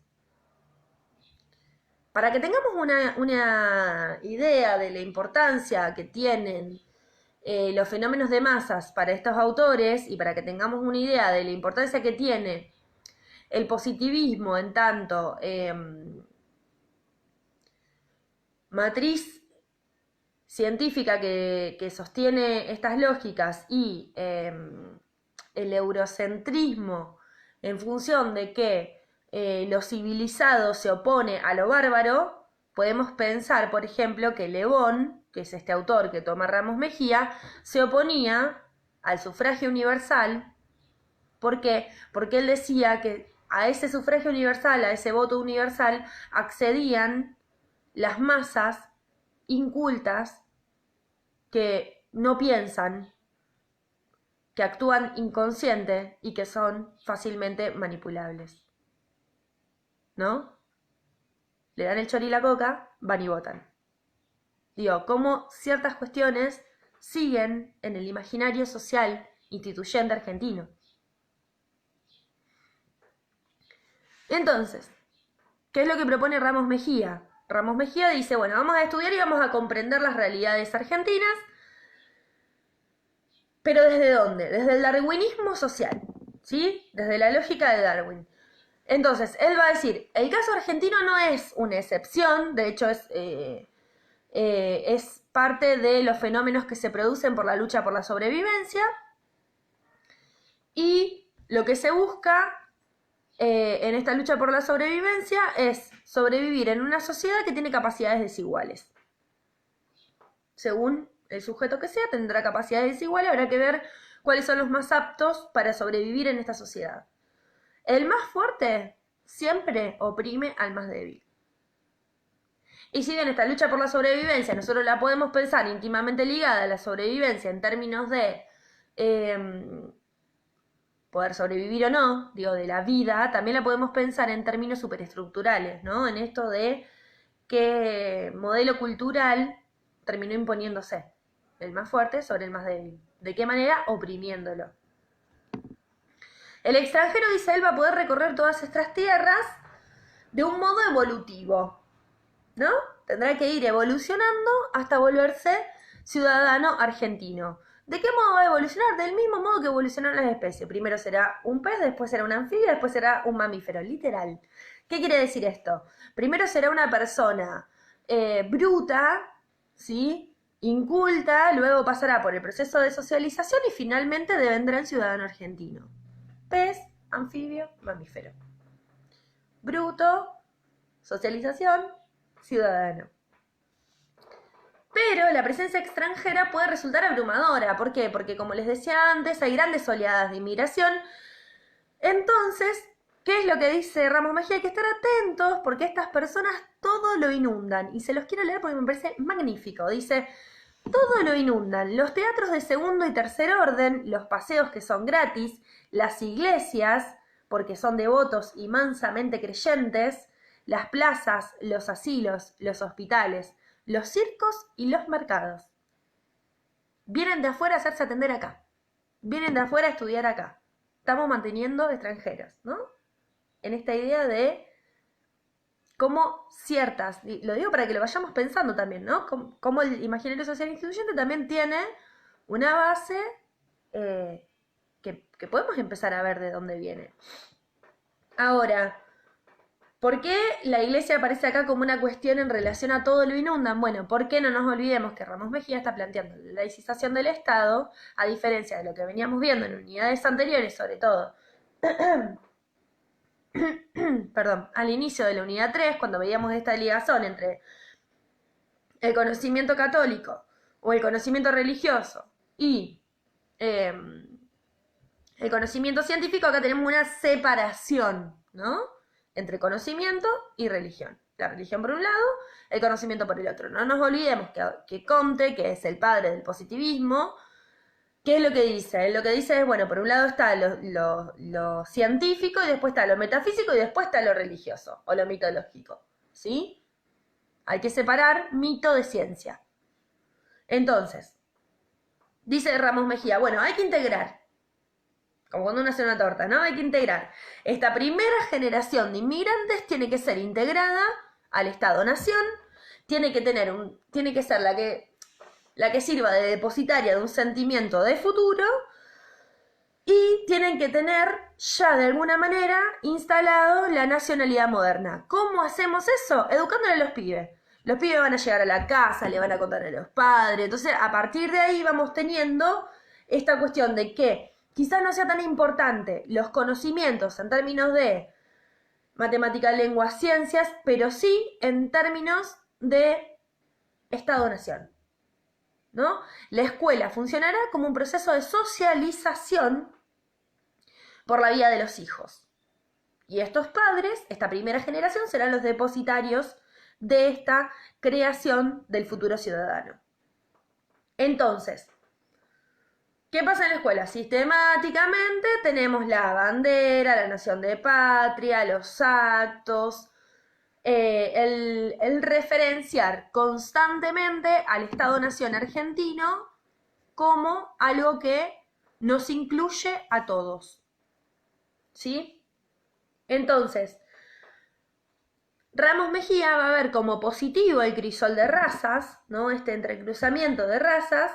Para que tengamos una idea de la importancia que tienen los fenómenos de masas para estos autores y para que tengamos una idea de la importancia que tiene el positivismo en tanto matriz científica que sostiene estas lógicas y el eurocentrismo en función de que lo civilizado se opone a lo bárbaro, podemos pensar, por ejemplo, que Le Bon, que es este autor que toma Ramos Mejía, se oponía al sufragio universal. ¿Por qué? Porque él decía que a ese sufragio universal, a ese voto universal, accedían las masas incultas que no piensan, que actúan inconsciente y que son fácilmente manipulables. ¿No? Le dan el chori y la coca, van y votan. Digo, cómo ciertas cuestiones siguen en el imaginario social instituyente argentino. Entonces, ¿qué es lo que propone Ramos Mejía? Ramos Mejía dice, bueno, vamos a estudiar y vamos a comprender las realidades argentinas, pero ¿desde dónde? Desde el darwinismo social, ¿sí? Desde la lógica de Darwin. Entonces, él va a decir, el caso argentino no es una excepción, de hecho es parte de los fenómenos que se producen por la lucha por la sobrevivencia, y lo que se busca en esta lucha por la sobrevivencia es sobrevivir en una sociedad que tiene capacidades desiguales. Según el sujeto que sea, tendrá capacidades desiguales, habrá que ver cuáles son los más aptos para sobrevivir en esta sociedad. El más fuerte siempre oprime al más débil. Y si bien esta lucha por la sobrevivencia nosotros la podemos pensar íntimamente ligada a la sobrevivencia en términos de poder sobrevivir o no, digo, de la vida, también la podemos pensar en términos superestructurales, ¿no? En esto de qué modelo cultural terminó imponiéndose, el más fuerte sobre el más débil. ¿De qué manera? Oprimiéndolo. El extranjero, dice él, va a poder recorrer todas estas tierras de un modo evolutivo, ¿no? Tendrá que ir evolucionando hasta volverse ciudadano argentino. ¿De qué modo va a evolucionar? Del mismo modo que evolucionaron las especies. Primero será un pez, después será un anfibio, después será un mamífero, literal. ¿Qué quiere decir esto? Primero será una persona bruta, ¿sí? Inculta, luego pasará por el proceso de socialización y finalmente devendrá en ciudadano argentino. Pez, anfibio, mamífero. Bruto, socialización, ciudadano. Pero la presencia extranjera puede resultar abrumadora. ¿Por qué? Porque, como les decía antes, hay grandes oleadas de inmigración. Entonces, ¿qué es lo que dice Ramos Mejía? Hay que estar atentos porque estas personas todo lo inundan. Y se los quiero leer porque me parece magnífico. Dice, todo lo inundan. Los teatros de segundo y tercer orden, los paseos que son gratis, las iglesias, porque son devotos y mansamente creyentes, las plazas, los asilos, los hospitales, los circos y los mercados. Vienen de afuera a hacerse atender acá. Vienen de afuera a estudiar acá. Estamos manteniendo extranjeros, ¿no? En esta idea de cómo ciertas, y lo digo para que lo vayamos pensando también, ¿no? Cómo el imaginario social instituyente también tiene una base que podemos empezar a ver de dónde viene. Ahora, ¿por qué la iglesia aparece acá como una cuestión en relación a todo lo inundan? Bueno, ¿por qué no nos olvidemos que Ramos Mejía está planteando la laicización del Estado, a diferencia de lo que veníamos viendo en unidades anteriores, sobre todo, perdón, al inicio de la unidad 3, cuando veíamos esta ligazón entre el conocimiento católico o el conocimiento religioso y el conocimiento científico, acá tenemos una separación, ¿no? Entre conocimiento y religión. La religión por un lado, el conocimiento por el otro. No nos olvidemos que Comte, que es el padre del positivismo, ¿qué es lo que dice? Lo que dice es, bueno, por un lado está lo científico, y después está lo metafísico, y después está lo religioso, o lo mitológico, ¿sí? Hay que separar mito de ciencia. Entonces, dice Ramos Mejía, bueno, hay que integrar, como cuando uno hace una torta, ¿no? Hay que integrar. Esta primera generación de inmigrantes tiene que ser integrada al Estado-Nación, tiene que ser la que sirva de depositaria de un sentimiento de futuro y tienen que tener ya de alguna manera instalado la nacionalidad moderna. ¿Cómo hacemos eso? Educándole a los pibes. Los pibes van a llegar a la casa, le van a contar a los padres. Entonces, a partir de ahí vamos teniendo esta cuestión de que quizás no sea tan importante los conocimientos en términos de matemática, lengua, ciencias, pero sí en términos de Estado-Nación, ¿no? La escuela funcionará como un proceso de socialización por la vía de los hijos. Y estos padres, esta primera generación, serán los depositarios de esta creación del futuro ciudadano. Entonces, ¿qué pasa en la escuela? Sistemáticamente tenemos la bandera, la noción de patria, los actos, el referenciar constantemente al Estado-Nación argentino como algo que nos incluye a todos. ¿Sí? Entonces, Ramos Mejía va a ver como positivo el crisol de razas, ¿no? Este entrecruzamiento de razas,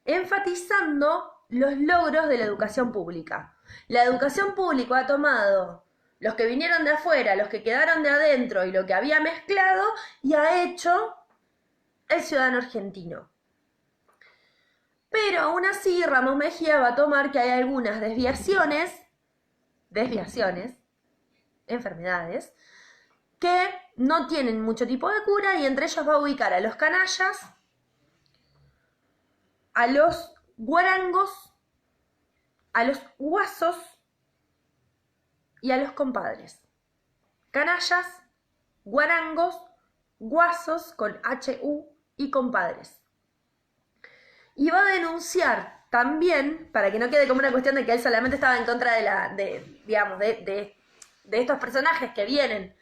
enfatizando los logros de la educación pública. La educación pública ha tomado los que vinieron de afuera, los que quedaron de adentro y lo que había mezclado y ha hecho el ciudadano argentino. Pero aún así Ramos Mejía va a tomar que hay algunas desviaciones, enfermedades, que no tienen mucho tipo de cura y entre ellos va a ubicar a los canallas, a los guarangos, a los guasos y a los compadres. Canallas, guarangos, guasos con HU y compadres. Y va a denunciar también, para que no quede como una cuestión de que él solamente estaba en contra de estos personajes que vienen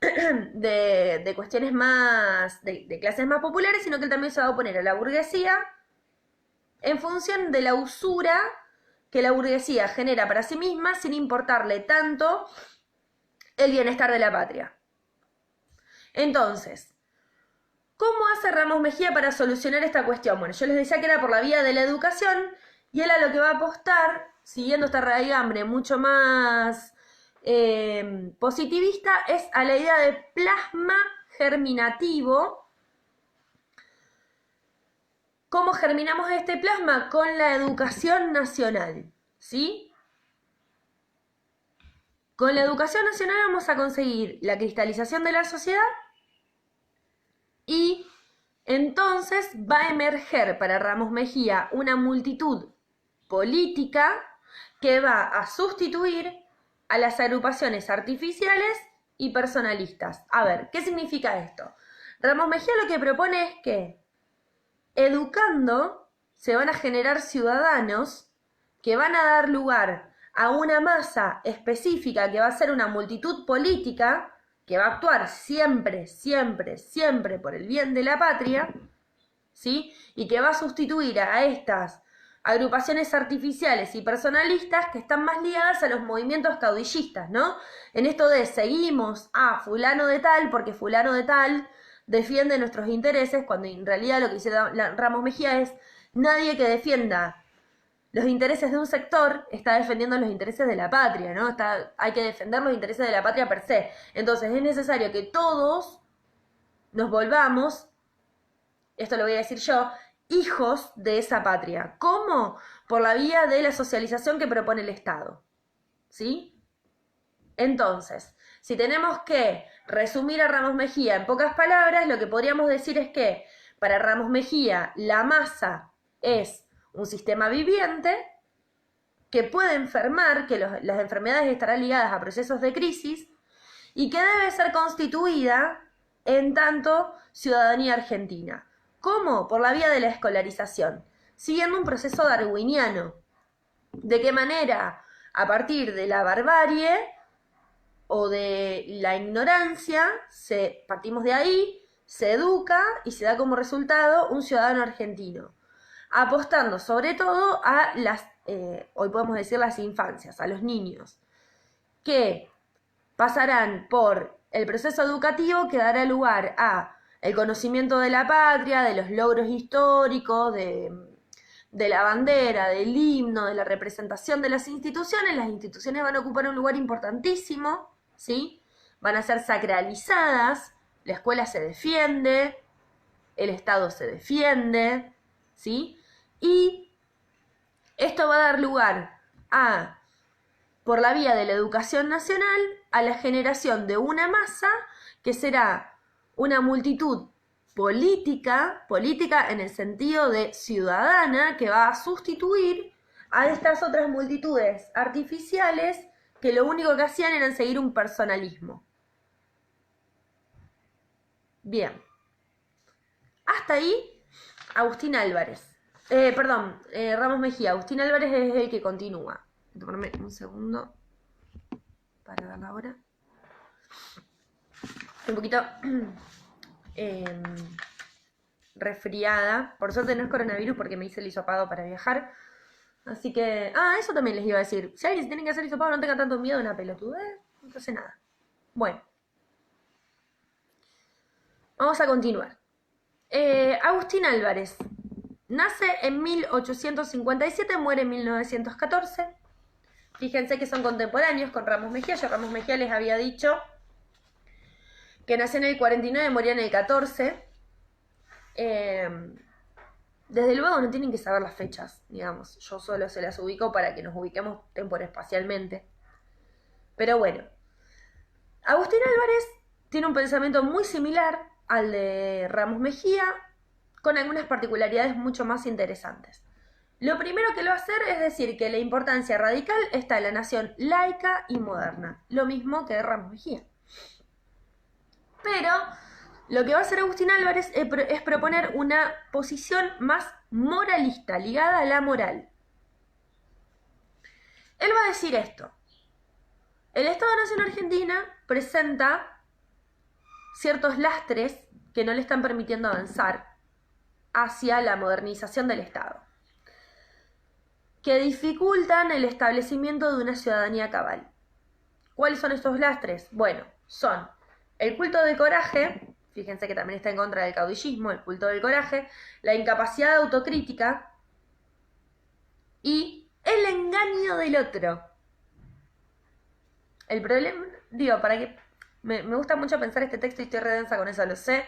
de cuestiones más, de clases más populares, sino que él también se va a oponer a la burguesía en función de la usura que la burguesía genera para sí misma sin importarle tanto el bienestar de la patria. Entonces, ¿cómo hace Ramos Mejía para solucionar esta cuestión? Bueno, yo les decía que era por la vía de la educación y él a lo que va a apostar, siguiendo esta raigambre mucho más positivista, es a la idea de plasma germinativo. ¿Cómo germinamos este plasma? Con la educación nacional, ¿sí? Con la educación nacional vamos a conseguir la cristalización de la sociedad y entonces va a emerger para Ramos Mejía una multitud política que va a sustituir a las agrupaciones artificiales y personalistas. A ver, ¿qué significa esto? Ramos Mejía lo que propone es que educando se van a generar ciudadanos que van a dar lugar a una masa específica que va a ser una multitud política que va a actuar siempre, siempre, siempre por el bien de la patria, ¿sí? Y que va a sustituir a estas agrupaciones artificiales y personalistas que están más ligadas a los movimientos caudillistas, ¿no? En esto de seguimos a fulano de tal porque fulano de tal defiende nuestros intereses, cuando en realidad lo que dice Ramos Mejía es nadie que defienda los intereses de un sector está defendiendo los intereses de la patria, ¿no? Hay que defender los intereses de la patria per se. Entonces es necesario que todos nos volvamos, esto lo voy a decir yo, hijos de esa patria. ¿Cómo? Por la vía de la socialización que propone el Estado, ¿sí? Entonces, si tenemos que resumir a Ramos Mejía en pocas palabras, lo que podríamos decir es que para Ramos Mejía la masa es un sistema viviente que puede enfermar, que las enfermedades estarán ligadas a procesos de crisis y que debe ser constituida en tanto ciudadanía argentina. ¿Cómo? Por la vía de la escolarización, siguiendo un proceso darwiniano. ¿De qué manera? A partir de la barbarie o de la ignorancia, partimos de ahí, se educa y se da como resultado un ciudadano argentino, apostando sobre todo a las, hoy podemos decir las infancias, a los niños, que pasarán por el proceso educativo que dará lugar a el conocimiento de la patria, de los logros históricos, de la bandera, del himno, de la representación de las instituciones. Las instituciones van a ocupar un lugar importantísimo, ¿sí? Van a ser sacralizadas, la escuela se defiende, el Estado se defiende, ¿sí? Y esto va a dar lugar a, por la vía de la educación nacional, a la generación de una masa que será una multitud política en el sentido de ciudadana, que va a sustituir a estas otras multitudes artificiales que lo único que hacían era seguir un personalismo. Bien. Hasta ahí, Agustín Álvarez. Ramos Mejía. Agustín Álvarez es el que continúa. Voy a tomarme un segundo para dar la hora. Un poquito resfriada. Por suerte no es coronavirus porque me hice el hisopado para viajar. Así que... eso también les iba a decir. Si alguien se tiene que hacer hisopado, no tenga tanto miedo de una pelotudez. No pasa nada. Bueno. Vamos a continuar. Agustín Álvarez. Nace en 1857, muere en 1914. Fíjense que son contemporáneos con Ramos Mejía. Yo a Ramos Mejía les había dicho que nació en el 49, moría en el 14. Desde luego no tienen que saber las fechas, digamos. Yo solo se las ubico para que nos ubiquemos temporespacialmente. Pero bueno. Agustín Álvarez tiene un pensamiento muy similar al de Ramos Mejía, con algunas particularidades mucho más interesantes. Lo primero que lo va a hacer es decir que la importancia radical está en la nación laica y moderna, lo mismo que Ramos Mejía. Pero lo que va a hacer Agustín Álvarez es proponer una posición más moralista, ligada a la moral. Él va a decir esto: el Estado-Nación Argentina presenta ciertos lastres que no le están permitiendo avanzar hacia la modernización del Estado, que dificultan el establecimiento de una ciudadanía cabal. ¿Cuáles son estos lastres? Bueno, son el culto del coraje, fíjense que también está en contra del caudillismo, el culto del coraje, la incapacidad autocrítica y el engaño del otro. El problema, para que me gusta mucho pensar este texto y estoy redensa con eso, lo sé,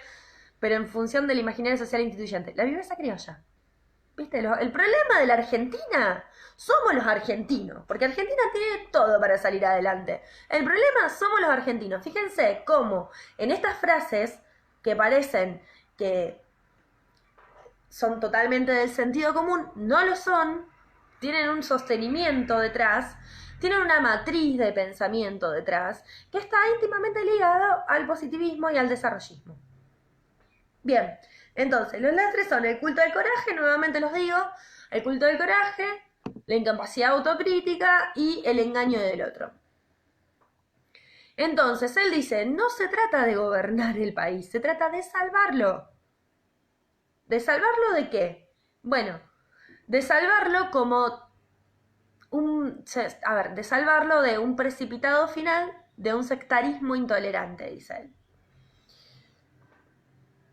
pero en función del imaginario social instituyente. La viveza criolla. ¿Viste? El problema de la Argentina somos los argentinos, porque Argentina tiene todo para salir adelante. El problema somos los argentinos. Fíjense cómo en estas frases que parecen que son totalmente del sentido común, no lo son, tienen un sostenimiento detrás, tienen una matriz de pensamiento detrás que está íntimamente ligada al positivismo y al desarrollismo. Bien, entonces los lastres son el culto del coraje, nuevamente los digo, el culto del coraje, la incapacidad autocrítica y el engaño del otro. Entonces él dice, no se trata de gobernar el país, se trata de salvarlo. ¿De salvarlo de qué? Bueno, de salvarlo como de salvarlo de un precipitado final, de un sectarismo intolerante, dice él.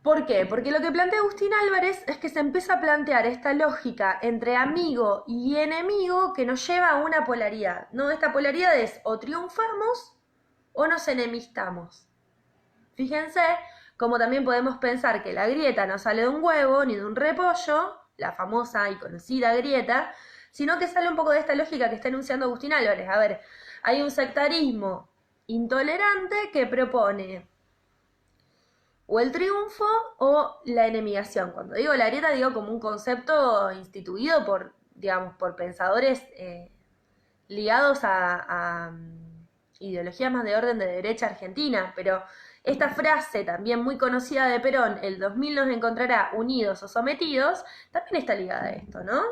¿Por qué? Porque lo que plantea Agustín Álvarez es que se empieza a plantear esta lógica entre amigo y enemigo que nos lleva a una polaridad, ¿no? Esta polaridad es o triunfamos o nos enemistamos. Fíjense cómo también podemos pensar que la grieta no sale de un huevo ni de un repollo, la famosa y conocida grieta, sino que sale un poco de esta lógica que está enunciando Agustín Álvarez. A ver, hay un sectarismo intolerante que propone o el triunfo o la enemigación. Cuando digo la grieta, digo como un concepto instituido por pensadores ligados a ideologías más de orden de derecha argentina, pero esta frase también muy conocida de Perón, el 2000 nos encontrará unidos o sometidos, también está ligada a esto, ¿no?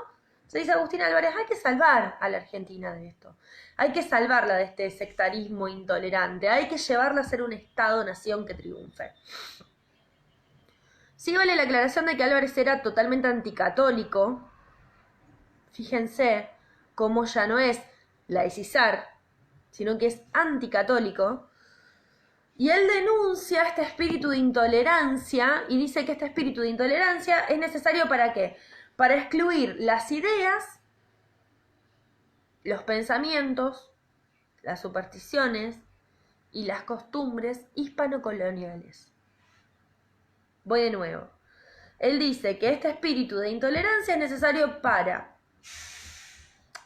Se dice Agustín Álvarez, hay que salvar a la Argentina de esto. hay que salvarla de este sectarismo intolerante, hay que llevarla a ser un Estado-nación que triunfe. Sí vale la aclaración de que Álvarez era totalmente anticatólico. Fíjense cómo ya no es laicizar, sino que es anticatólico. Y él denuncia este espíritu de intolerancia y dice que este espíritu de intolerancia es necesario ¿para qué? Para excluir las ideas, los pensamientos, las supersticiones y las costumbres hispanocoloniales. Voy de nuevo. Él dice que este espíritu de intolerancia es necesario para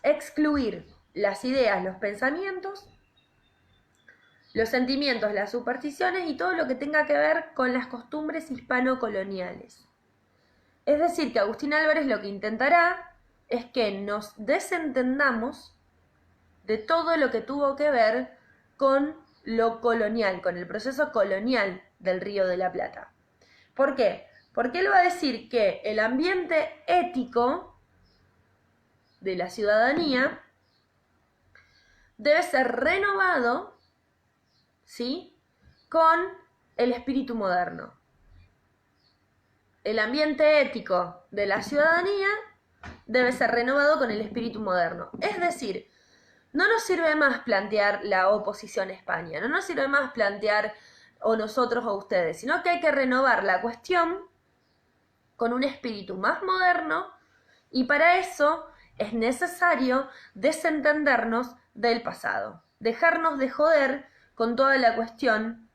excluir las ideas, los pensamientos, los sentimientos, las supersticiones y todo lo que tenga que ver con las costumbres hispanocoloniales. Es decir, que Agustín Álvarez lo que intentará es que nos desentendamos de todo lo que tuvo que ver con lo colonial, con el proceso colonial del Río de la Plata. ¿Por qué? Porque él va a decir que el ambiente ético de la ciudadanía debe ser renovado, ¿sí?, con el espíritu moderno. El ambiente ético de la ciudadanía debe ser renovado con el espíritu moderno. Es decir, no nos sirve más plantear la oposición a España, no nos sirve más plantear o nosotros o ustedes, sino que hay que renovar la cuestión con un espíritu más moderno y para eso es necesario desentendernos del pasado, dejarnos de joder con toda la cuestión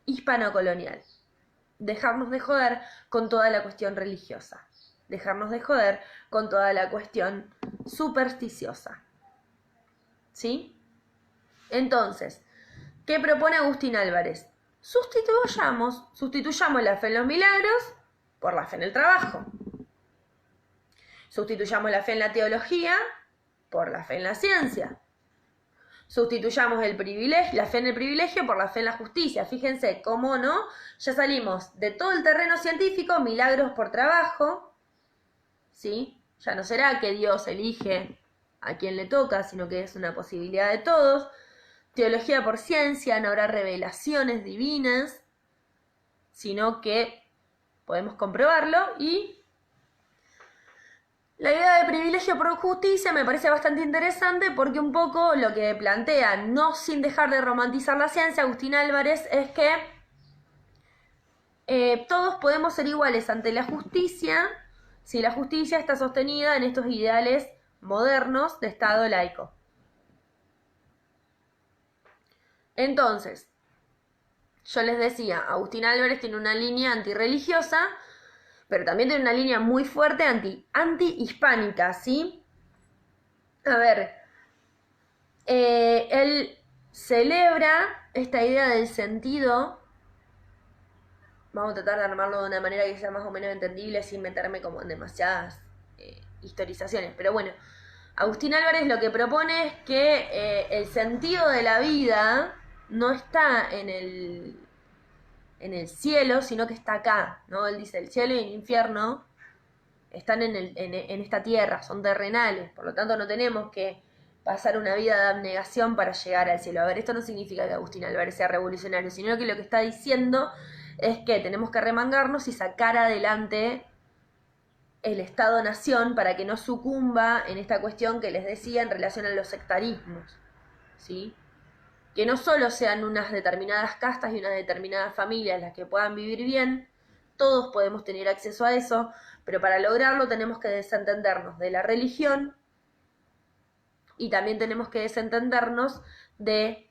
hispanocolonial, dejarnos de joder con toda la cuestión religiosa, dejarnos de joder con toda la cuestión supersticiosa. ¿Sí? Entonces, ¿qué propone Agustín Álvarez? Sustituyamos la fe en los milagros por la fe en el trabajo. Sustituyamos la fe en la teología por la fe en la ciencia. Sustituyamos la fe en el privilegio por la fe en la justicia. Fíjense cómo no, ya salimos de todo el terreno científico, milagros por trabajo, ¿sí? Ya no será que Dios elige a quien le toca, sino que es una posibilidad de todos. Teología por ciencia, no habrá revelaciones divinas, sino que podemos comprobarlo. Y la idea de privilegio por justicia me parece bastante interesante porque un poco lo que plantea, no sin dejar de romantizar la ciencia, Agustín Álvarez, es que todos podemos ser iguales ante la justicia si la justicia está sostenida en estos ideales modernos de Estado laico. Entonces, yo les decía, Agustín Álvarez tiene una línea antirreligiosa, pero también tiene una línea muy fuerte anti-hispánica, ¿sí? A ver, él celebra esta idea del sentido. Vamos a tratar de armarlo de una manera que sea más o menos entendible sin meterme como en demasiadas historizaciones. Pero bueno, Agustín Álvarez lo que propone es que el sentido de la vida no está en el cielo, sino que está acá, ¿no? Él dice, el cielo y el infierno están en esta tierra, son terrenales, por lo tanto no tenemos que pasar una vida de abnegación para llegar al cielo. A ver, esto no significa que Agustín Álvarez sea revolucionario, sino que lo que está diciendo es que tenemos que remangarnos y sacar adelante el Estado-nación para que no sucumba en esta cuestión que les decía en relación a los sectarismos, ¿sí? Que no solo sean unas determinadas castas y unas determinadas familias las que puedan vivir bien, todos podemos tener acceso a eso, pero para lograrlo tenemos que desentendernos de la religión y también tenemos que desentendernos de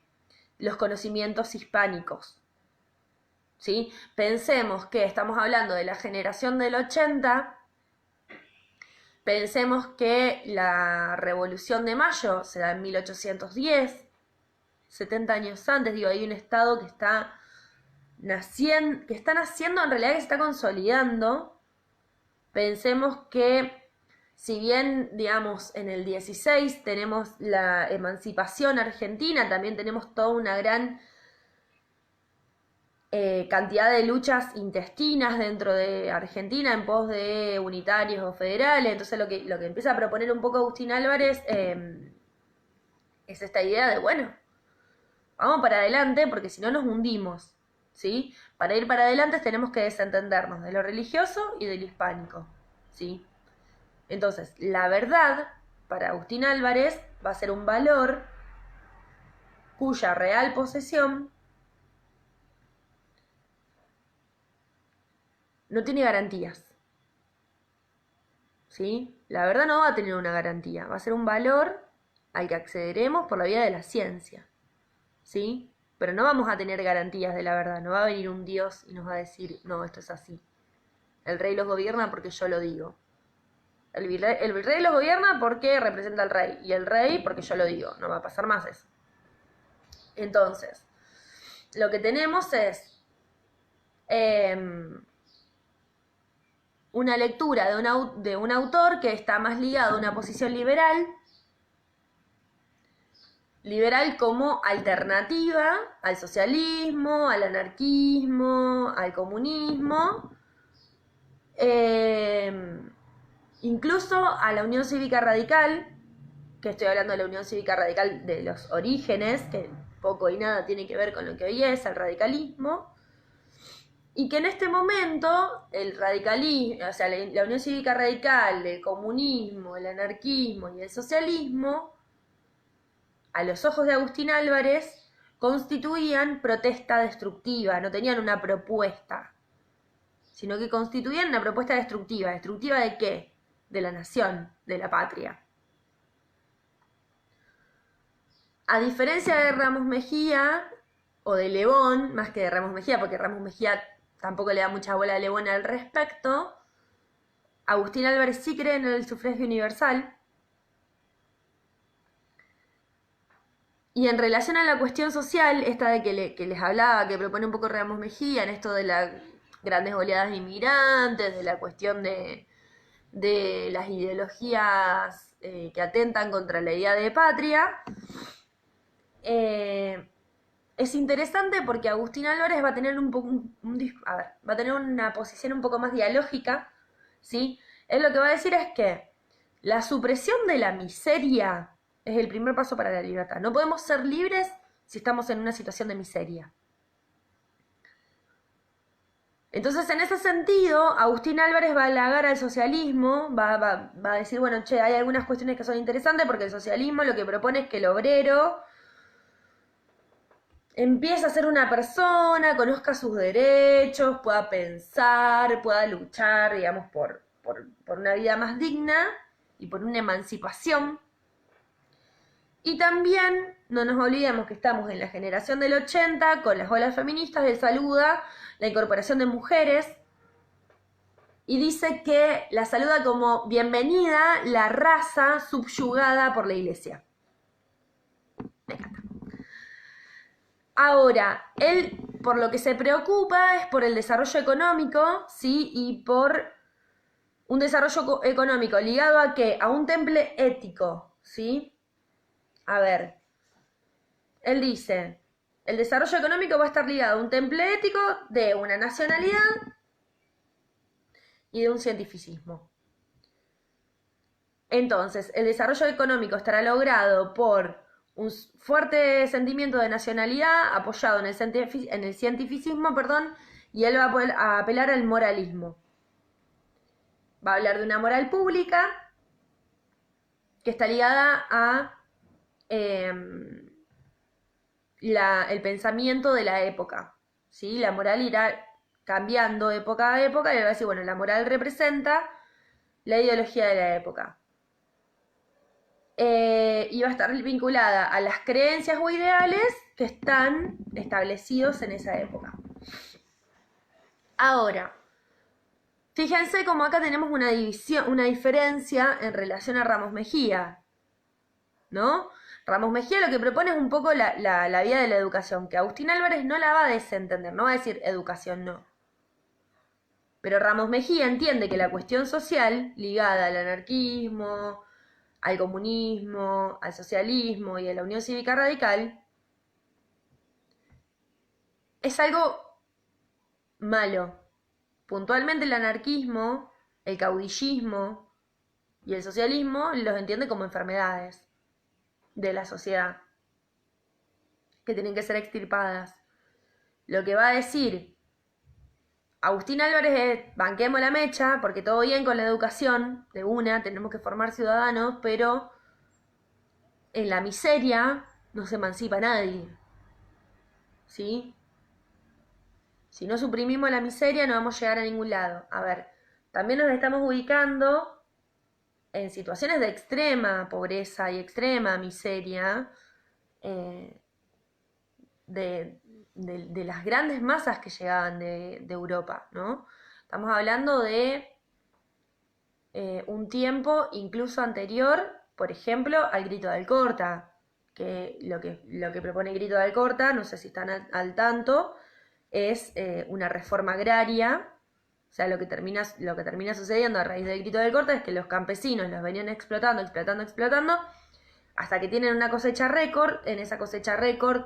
los conocimientos hispánicos, ¿sí? Pensemos que estamos hablando de la generación del 80, pensemos que la Revolución de Mayo se da en 1810, 70 años antes, digo, hay un Estado que está naciendo, en realidad que se está consolidando. Pensemos que si bien, digamos, en el 16 tenemos la emancipación argentina, también tenemos toda una gran cantidad de luchas intestinas dentro de Argentina en pos de unitarios o federales. Entonces lo que empieza a proponer un poco Agustín Álvarez es esta idea de, bueno, vamos para adelante porque si no nos hundimos, ¿sí? Para ir para adelante tenemos que desentendernos de lo religioso y de lo hispánico, ¿sí? Entonces, la verdad, para Agustín Álvarez, va a ser un valor cuya real posesión no tiene garantías, ¿sí? La verdad no va a tener una garantía, va a ser un valor al que accederemos por la vía de la ciencia, ¿sí? Pero no vamos a tener garantías de la verdad, no va a venir un Dios y nos va a decir, no, esto es así. El rey los gobierna porque yo lo digo. El rey los gobierna porque representa al rey, y el rey porque yo lo digo, no va a pasar más eso. Entonces, lo que tenemos es una lectura de un autor que está más ligado a una posición liberal como alternativa al socialismo, al anarquismo, al comunismo, incluso a la Unión Cívica Radical, que estoy hablando de la Unión Cívica Radical de los orígenes, que poco y nada tiene que ver con lo que hoy es el radicalismo, y que en este momento el radicalismo, o sea, la Unión Cívica Radical, el comunismo, el anarquismo y el socialismo, a los ojos de Agustín Álvarez, constituían protesta destructiva, no tenían una propuesta, sino que constituían una propuesta destructiva. ¿Destructiva de qué? De la nación, de la patria. A diferencia de Ramos Mejía, o de Le Bon, más que de Ramos Mejía, porque Ramos Mejía tampoco le da mucha bola a Le Bon al respecto, Agustín Álvarez sí cree en el sufragio universal. Y en relación a la cuestión social, esta de que les hablaba, que propone un poco Ramos Mejía, en esto de las grandes oleadas de inmigrantes, de la cuestión de las ideologías que atentan contra la idea de patria, es interesante porque Agustín Álvarez va a tener va a tener una posición un poco más dialógica, ¿sí? Él lo que va a decir es que la supresión de la miseria es el primer paso para la libertad. No podemos ser libres si estamos en una situación de miseria. Entonces, en ese sentido, Agustín Álvarez va a halagar al socialismo, va a decir, bueno, che, hay algunas cuestiones que son interesantes porque el socialismo lo que propone es que el obrero empiece a ser una persona, conozca sus derechos, pueda pensar, pueda luchar, digamos, por una vida más digna y por una emancipación. Y también no nos olvidemos que estamos en la generación del 80, con las olas feministas, él saluda la incorporación de mujeres y dice que la saluda como bienvenida la raza subyugada por la iglesia. Me encanta. Ahora, él por lo que se preocupa es por el desarrollo económico, ¿sí? Y por un desarrollo económico ligado a ¿qué? A un temple ético, ¿sí? A ver, él dice, el desarrollo económico va a estar ligado a un temple ético de una nacionalidad y de un cientificismo. Entonces, el desarrollo económico estará logrado por un fuerte sentimiento de nacionalidad apoyado en el cientificismo, y él va a apelar al moralismo. Va a hablar de una moral pública que está ligada a el pensamiento de la época, ¿sí? La moral irá cambiando época a época y va a decir, bueno, la moral representa la ideología de la época. Y va a estar vinculada a las creencias o ideales que están establecidos en esa época. Ahora, fíjense cómo acá tenemos una diferencia en relación a Ramos Mejía, ¿no? Ramos Mejía lo que propone es un poco la vía de la educación, que Agustín Álvarez no la va a desentender, no va a decir educación no. Pero Ramos Mejía entiende que la cuestión social ligada al anarquismo, al comunismo, al socialismo y a la Unión Cívica Radical es algo malo. Puntualmente el anarquismo, el caudillismo y el socialismo los entiende como enfermedades. de la sociedad, que tienen que ser extirpadas. Lo que va a decir Agustín Álvarez es: banquemos la mecha, porque todo bien con la educación, de una, tenemos que formar ciudadanos, pero en la miseria no se emancipa nadie, ¿sí? Si no suprimimos la miseria no vamos a llegar a ningún lado. A ver, también nos estamos ubicando en situaciones de extrema pobreza y extrema miseria, de las grandes masas que llegaban de Europa, ¿no? Estamos hablando de un tiempo incluso anterior, por ejemplo, al Grito de Alcorta, que lo que propone el Grito de Alcorta, no sé si están al tanto, es una reforma agraria. O sea, lo que termina sucediendo a raíz del Grito de Alcorta es que los campesinos los venían explotando, hasta que tienen una cosecha récord. En esa cosecha récord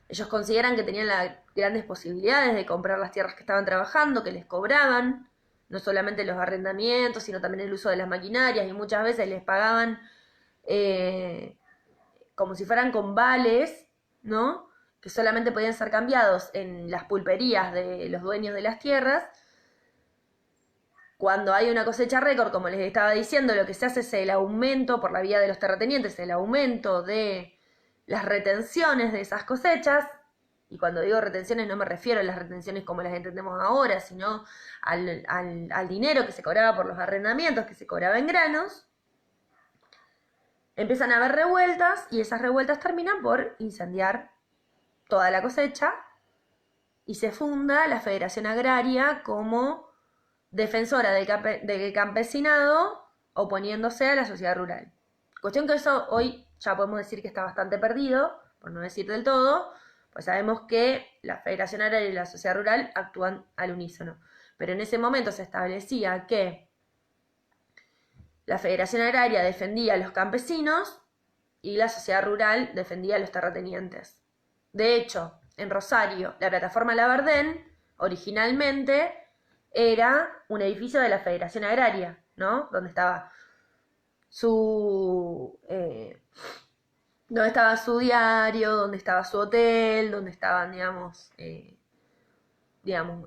ellos consideran que tenían las grandes posibilidades de comprar las tierras que estaban trabajando, que les cobraban, no solamente los arrendamientos, sino también el uso de las maquinarias, y muchas veces les pagaban como si fueran con vales, ¿no? Que solamente podían ser cambiados en las pulperías de los dueños de las tierras. Cuando hay una cosecha récord, como les estaba diciendo, lo que se hace es el aumento por la vía de los terratenientes, el aumento de las retenciones de esas cosechas. Y cuando digo retenciones no me refiero a las retenciones como las entendemos ahora, sino al dinero que se cobraba por los arrendamientos, que se cobraba en granos. Empiezan a haber revueltas y esas revueltas terminan por incendiar toda la cosecha y se funda la Federación Agraria como defensora del campesinado, oponiéndose a la sociedad rural. Cuestión que eso hoy ya podemos decir que está bastante perdido, por no decir del todo, pues sabemos que la Federación Agraria y la sociedad rural actúan al unísono. Pero en ese momento se establecía que la Federación Agraria defendía a los campesinos y la sociedad rural defendía a los terratenientes. De hecho, en Rosario, la plataforma Labardén originalmente era un edificio de la Federación Agraria, ¿no? Donde estaba su diario, donde estaba su hotel, donde estaban, digamos,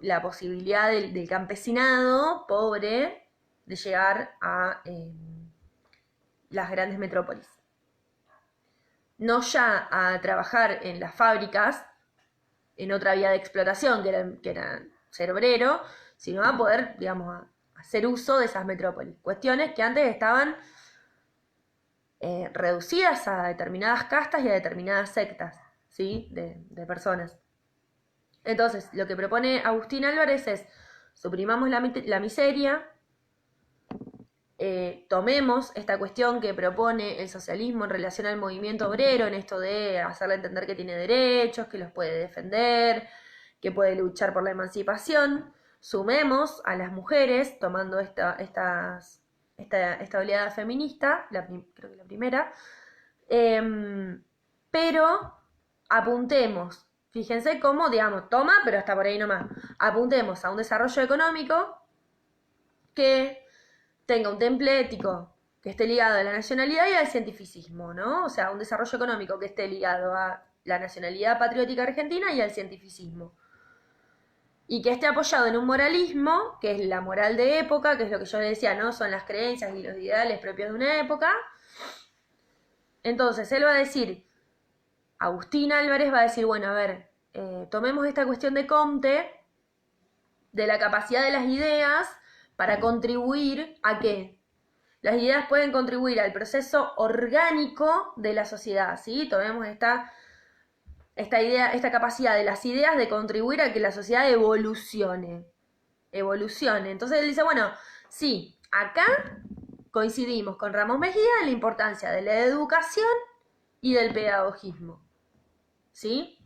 la posibilidad del campesinado pobre de llegar a las grandes metrópolis. No ya a trabajar en las fábricas, en otra vía de explotación que era ser obrero, sino a poder, digamos, a hacer uso de esas metrópolis. Cuestiones que antes estaban reducidas a determinadas castas y a determinadas sectas, ¿sí? de personas. Entonces, lo que propone Agustín Álvarez es: suprimamos la miseria, tomemos esta cuestión que propone el socialismo en relación al movimiento obrero, en esto de hacerle entender que tiene derechos, que los puede defender, que puede luchar por la emancipación. Sumemos a las mujeres, tomando esta oleada feminista, creo que la primera, pero apuntemos, fíjense cómo, digamos, toma, pero hasta por ahí nomás, apuntemos a un desarrollo económico que tenga un temple ético que esté ligado a la nacionalidad y al cientificismo, ¿no? O sea, un desarrollo económico que esté ligado a la nacionalidad patriótica argentina y al cientificismo. Y que esté apoyado en un moralismo, que es la moral de época, que es lo que yo les decía, ¿no? Son las creencias y los ideales propios de una época. Entonces, él va a decir, Agustín Álvarez va a decir, bueno, a ver, tomemos esta cuestión de Comte, de la capacidad de las ideas, para contribuir a qué. Las ideas pueden contribuir al proceso orgánico de la sociedad, ¿sí? Tomemos esta idea, esta capacidad de las ideas de contribuir a que la sociedad evolucione. Entonces él dice, bueno, sí, acá coincidimos con Ramos Mejía en la importancia de la educación y del pedagogismo, ¿sí?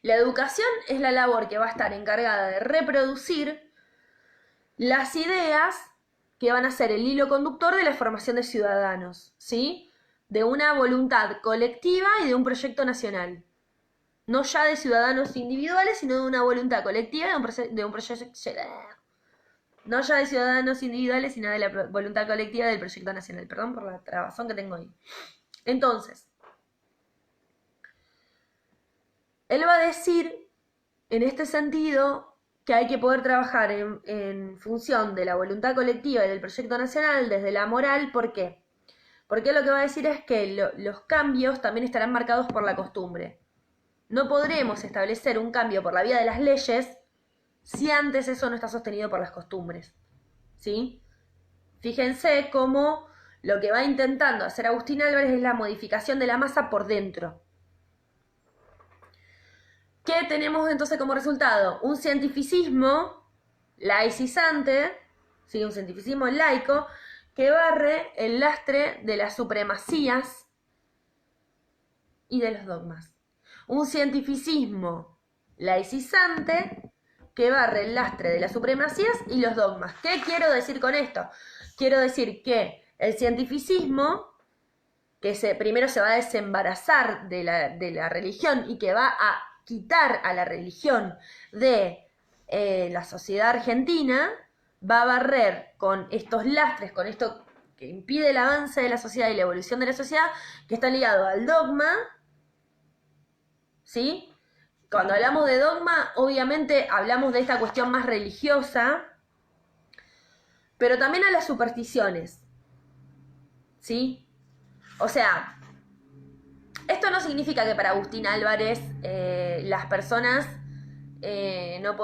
La educación es la labor que va a estar encargada de reproducir las ideas que van a ser el hilo conductor de la formación de ciudadanos, ¿sí? De una voluntad colectiva y de un proyecto nacional. No ya de ciudadanos individuales, sino de una voluntad colectiva y de un proyecto... No ya de ciudadanos individuales, sino de la voluntad colectiva del proyecto nacional. Perdón por la trabazón que tengo ahí. Entonces, él va a decir, en este sentido, que hay que poder trabajar en función de la voluntad colectiva y del proyecto nacional desde la moral. ¿Por qué? Porque lo que va a decir es que los cambios también estarán marcados por la costumbre. No podremos establecer un cambio por la vía de las leyes si antes eso no está sostenido por las costumbres. ¿Sí? Fíjense cómo lo que va intentando hacer Agustín Álvarez es la modificación de la masa por dentro. ¿Qué tenemos entonces como resultado? Un cientificismo laicizante, ¿sí? Un cientificismo laico, que barre el lastre de las supremacías y de los dogmas. Un cientificismo laicizante que barre el lastre de las supremacías y los dogmas. ¿Qué quiero decir con esto? Quiero decir que el cientificismo, que primero se va a desembarazar de la religión y que va a quitar a la religión de la sociedad argentina, va a barrer con estos lastres, con esto que impide el avance de la sociedad y la evolución de la sociedad, que está ligado al dogma, ¿sí? Cuando hablamos de dogma, obviamente hablamos de esta cuestión más religiosa, pero también a las supersticiones, ¿sí? O sea, esto no significa que para Agustín Álvarez las personas no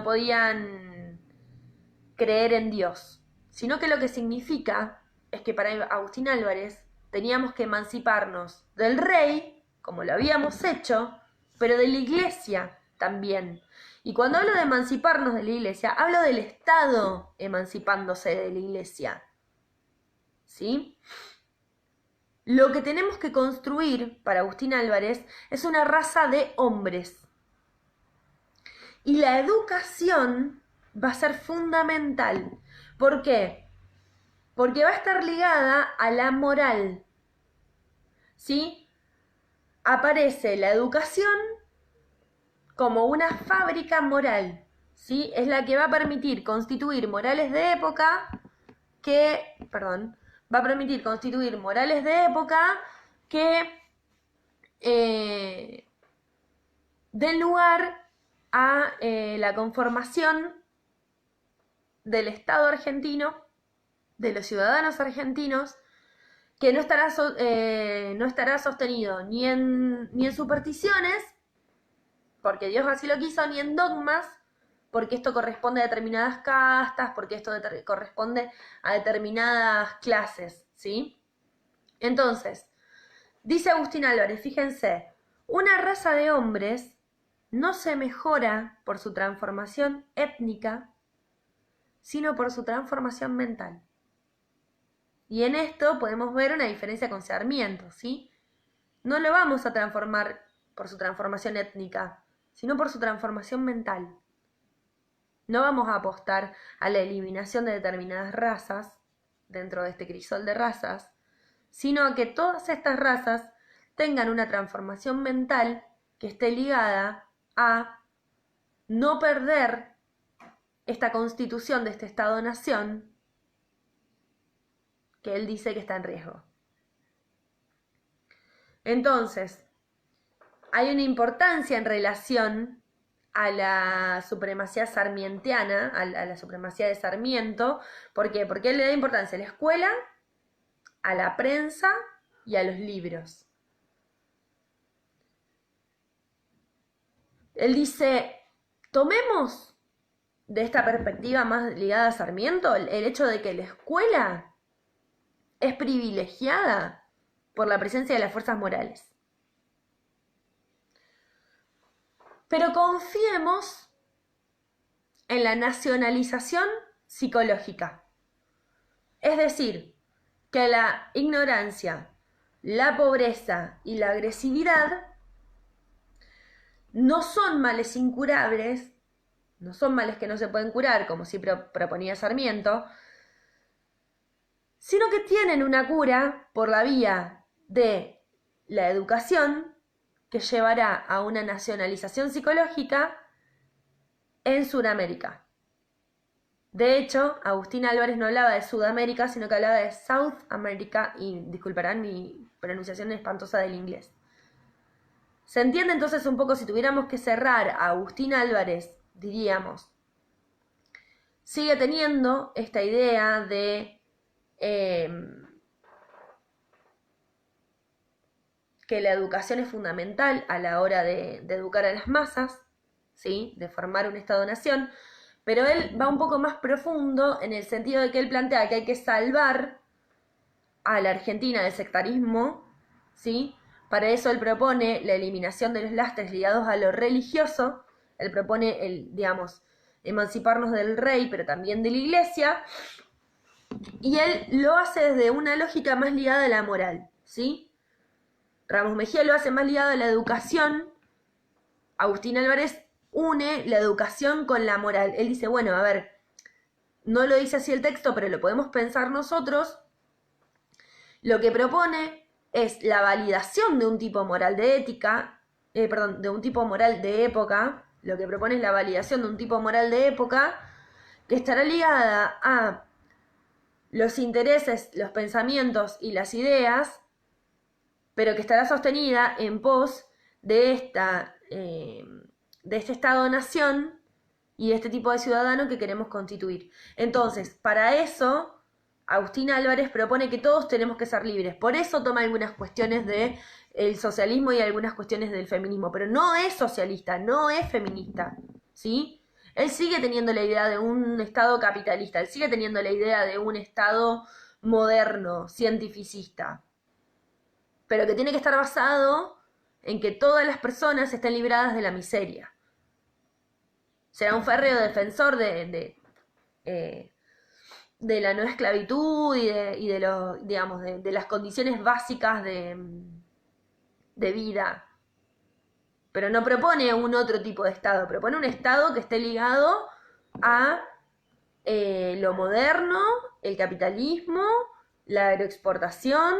podían creer en Dios, sino que lo que significa es que para Agustín Álvarez teníamos que emanciparnos del rey, como lo habíamos hecho, pero de la iglesia también. Y cuando hablo de emanciparnos de la iglesia, hablo del Estado emancipándose de la iglesia, ¿sí? Lo que tenemos que construir para Agustín Álvarez es una raza de hombres. Y la educación va a ser fundamental. ¿Por qué? Porque va a estar ligada a la moral, ¿sí? Aparece la educación como una fábrica moral, ¿sí? Es la que va a permitir constituir morales de época va a permitir constituir morales de época que den lugar a la conformación del Estado argentino, de los ciudadanos argentinos, que no estará sostenido ni en supersticiones, porque Dios así lo quiso, ni en dogmas, porque esto corresponde a determinadas castas, porque esto corresponde a determinadas clases, ¿sí? Entonces, dice Agustín Álvarez, fíjense, una raza de hombres no se mejora por su transformación étnica, sino por su transformación mental. Y en esto podemos ver una diferencia con Sarmiento, ¿sí? No lo vamos a transformar por su transformación étnica, sino por su transformación mental. No vamos a apostar a la eliminación de determinadas razas dentro de este crisol de razas, sino a que todas estas razas tengan una transformación mental que esté ligada a no perder esta constitución de este Estado-nación que él dice que está en riesgo. Entonces, hay una importancia en relación a la supremacía sarmientiana, a la supremacía de Sarmiento. ¿Por qué? Porque él le da importancia a la escuela, a la prensa y a los libros. Él dice, tomemos de esta perspectiva más ligada a Sarmiento el hecho de que la escuela es privilegiada por la presencia de las fuerzas morales. Pero confiemos en la nacionalización psicológica. Es decir, que la ignorancia, la pobreza y la agresividad no son males incurables, no son males que no se pueden curar, como sí proponía Sarmiento, sino que tienen una cura por la vía de la educación, que llevará a una nacionalización psicológica en Sudamérica. De hecho, Agustín Álvarez no hablaba de Sudamérica, sino que hablaba de South America, y disculparán mi pronunciación espantosa del inglés. ¿Se entiende entonces un poco? Si tuviéramos que cerrar a Agustín Álvarez, diríamos, sigue teniendo esta idea de que la educación es fundamental a la hora de educar a las masas, ¿sí? De formar un Estado-nación, pero él va un poco más profundo en el sentido de que él plantea que hay que salvar a la Argentina del sectarismo, ¿sí? Para eso él propone la eliminación de los lastres ligados a lo religioso, él propone, digamos, emanciparnos del rey, pero también de la iglesia, y él lo hace desde una lógica más ligada a la moral, ¿sí? Ramos Mejía lo hace más ligado a la educación, Agustín Álvarez une la educación con la moral. Él dice, bueno, a ver, no lo dice así el texto, pero lo podemos pensar nosotros. Lo que propone es la validación de un tipo moral de ética, de un tipo moral de época. Lo que propone es la validación de un tipo moral de época que estará ligada a los intereses, los pensamientos y las ideas, pero que estará sostenida en pos de este Estado-nación y de este tipo de ciudadano que queremos constituir. Entonces, para eso, Agustín Álvarez propone que todos tenemos que ser libres. Por eso toma algunas cuestiones del socialismo y algunas cuestiones del feminismo, pero no es socialista, no es feminista, ¿sí? Él sigue teniendo la idea de un Estado capitalista, él sigue teniendo la idea de un Estado moderno, cientificista, pero que tiene que estar basado en que todas las personas estén libradas de la miseria. Será un férreo defensor de la no esclavitud y de las condiciones básicas de vida. Pero no propone un otro tipo de Estado, propone un Estado que esté ligado a lo moderno, el capitalismo, la agroexportación,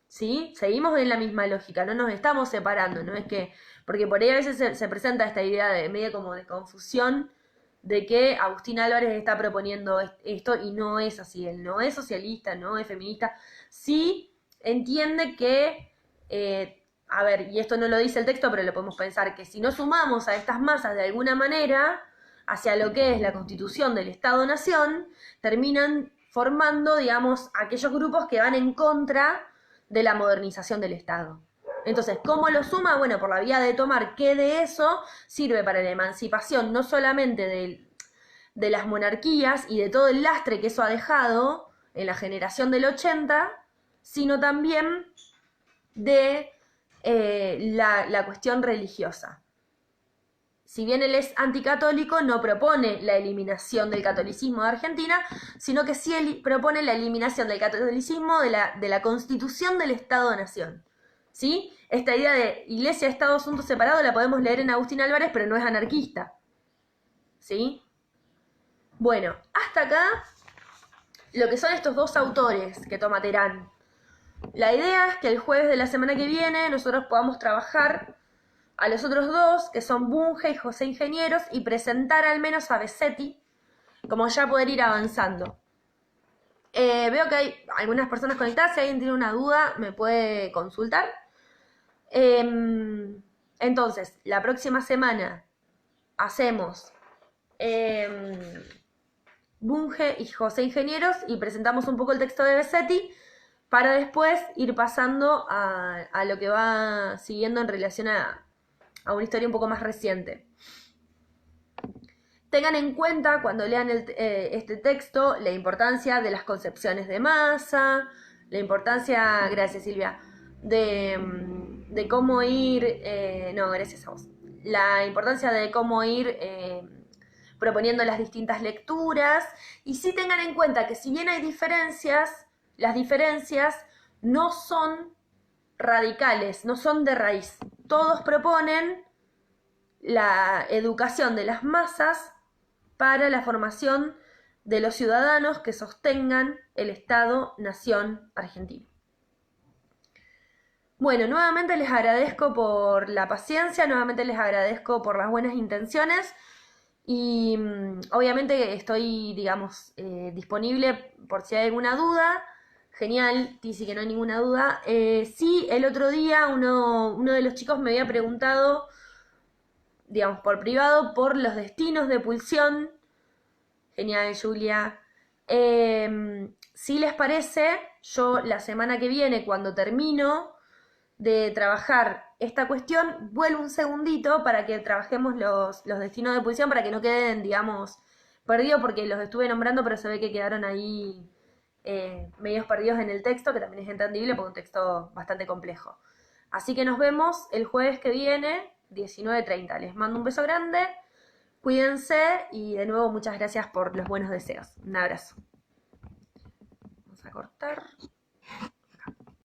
¿sí? Seguimos en la misma lógica, no nos estamos separando, no es que, porque por ahí a veces se presenta esta idea de medio como de confusión de que Agustín Álvarez está proponiendo esto y no es así, él no es socialista, no es feminista, sí entiende que, a ver, y esto no lo dice el texto, pero lo podemos pensar, que si no sumamos a estas masas de alguna manera hacia lo que es la constitución del Estado-Nación, terminan formando, digamos, aquellos grupos que van en contra de la modernización del Estado. Entonces, ¿cómo lo suma? Bueno, por la vía de tomar que de eso sirve para la emancipación no solamente de las monarquías y de todo el lastre que eso ha dejado en la generación del 80, sino también de la cuestión religiosa. Si bien él es anticatólico, no propone la eliminación del catolicismo de Argentina, sino que sí propone la eliminación del catolicismo de la constitución del Estado-Nación. ¿Sí? Esta idea de iglesia-estado asunto separado la podemos leer en Agustín Álvarez, pero no es anarquista. ¿Sí? Bueno, hasta acá lo que son estos dos autores que toma Terán. La idea es que el jueves de la semana que viene nosotros podamos trabajar a los otros dos, que son Bunge y José Ingenieros, y presentar al menos a Besetti, como ya poder ir avanzando. Veo que hay algunas personas conectadas, si alguien tiene una duda me puede consultar. Entonces, la próxima semana hacemos Bunge y José Ingenieros y presentamos un poco el texto de Besetti para después ir pasando a lo que va siguiendo en relación a una historia un poco más reciente. Tengan en cuenta cuando lean este texto la importancia de las concepciones de masa, la importancia, gracias Silvia, de cómo ir, no, gracias a vos, la importancia de cómo ir proponiendo las distintas lecturas, y sí tengan en cuenta que si bien hay diferencias, las diferencias no son radicales, no son de raíz. Todos proponen la educación de las masas para la formación de los ciudadanos que sostengan el Estado-Nación argentino. Bueno, nuevamente les agradezco por la paciencia, nuevamente les agradezco por las buenas intenciones Y obviamente estoy, digamos, disponible por si hay alguna duda. Genial, Tizi, que no hay ninguna duda. Sí, el otro día uno de los chicos me había preguntado, digamos, por privado, por los destinos de Pulsión. Genial, Julia. Si les parece, yo la semana que viene, cuando termino de trabajar esta cuestión, vuelvo un segundito para que trabajemos los destinos de Pulsión, para que no queden, digamos, perdidos, porque los estuve nombrando, pero se ve que quedaron ahí medios perdidos en el texto, que también es entendible porque es un texto bastante complejo. Así que nos vemos el jueves que viene, 19:30. Les mando un beso grande, cuídense y de nuevo muchas gracias por los buenos deseos. Un abrazo. Vamos a cortar.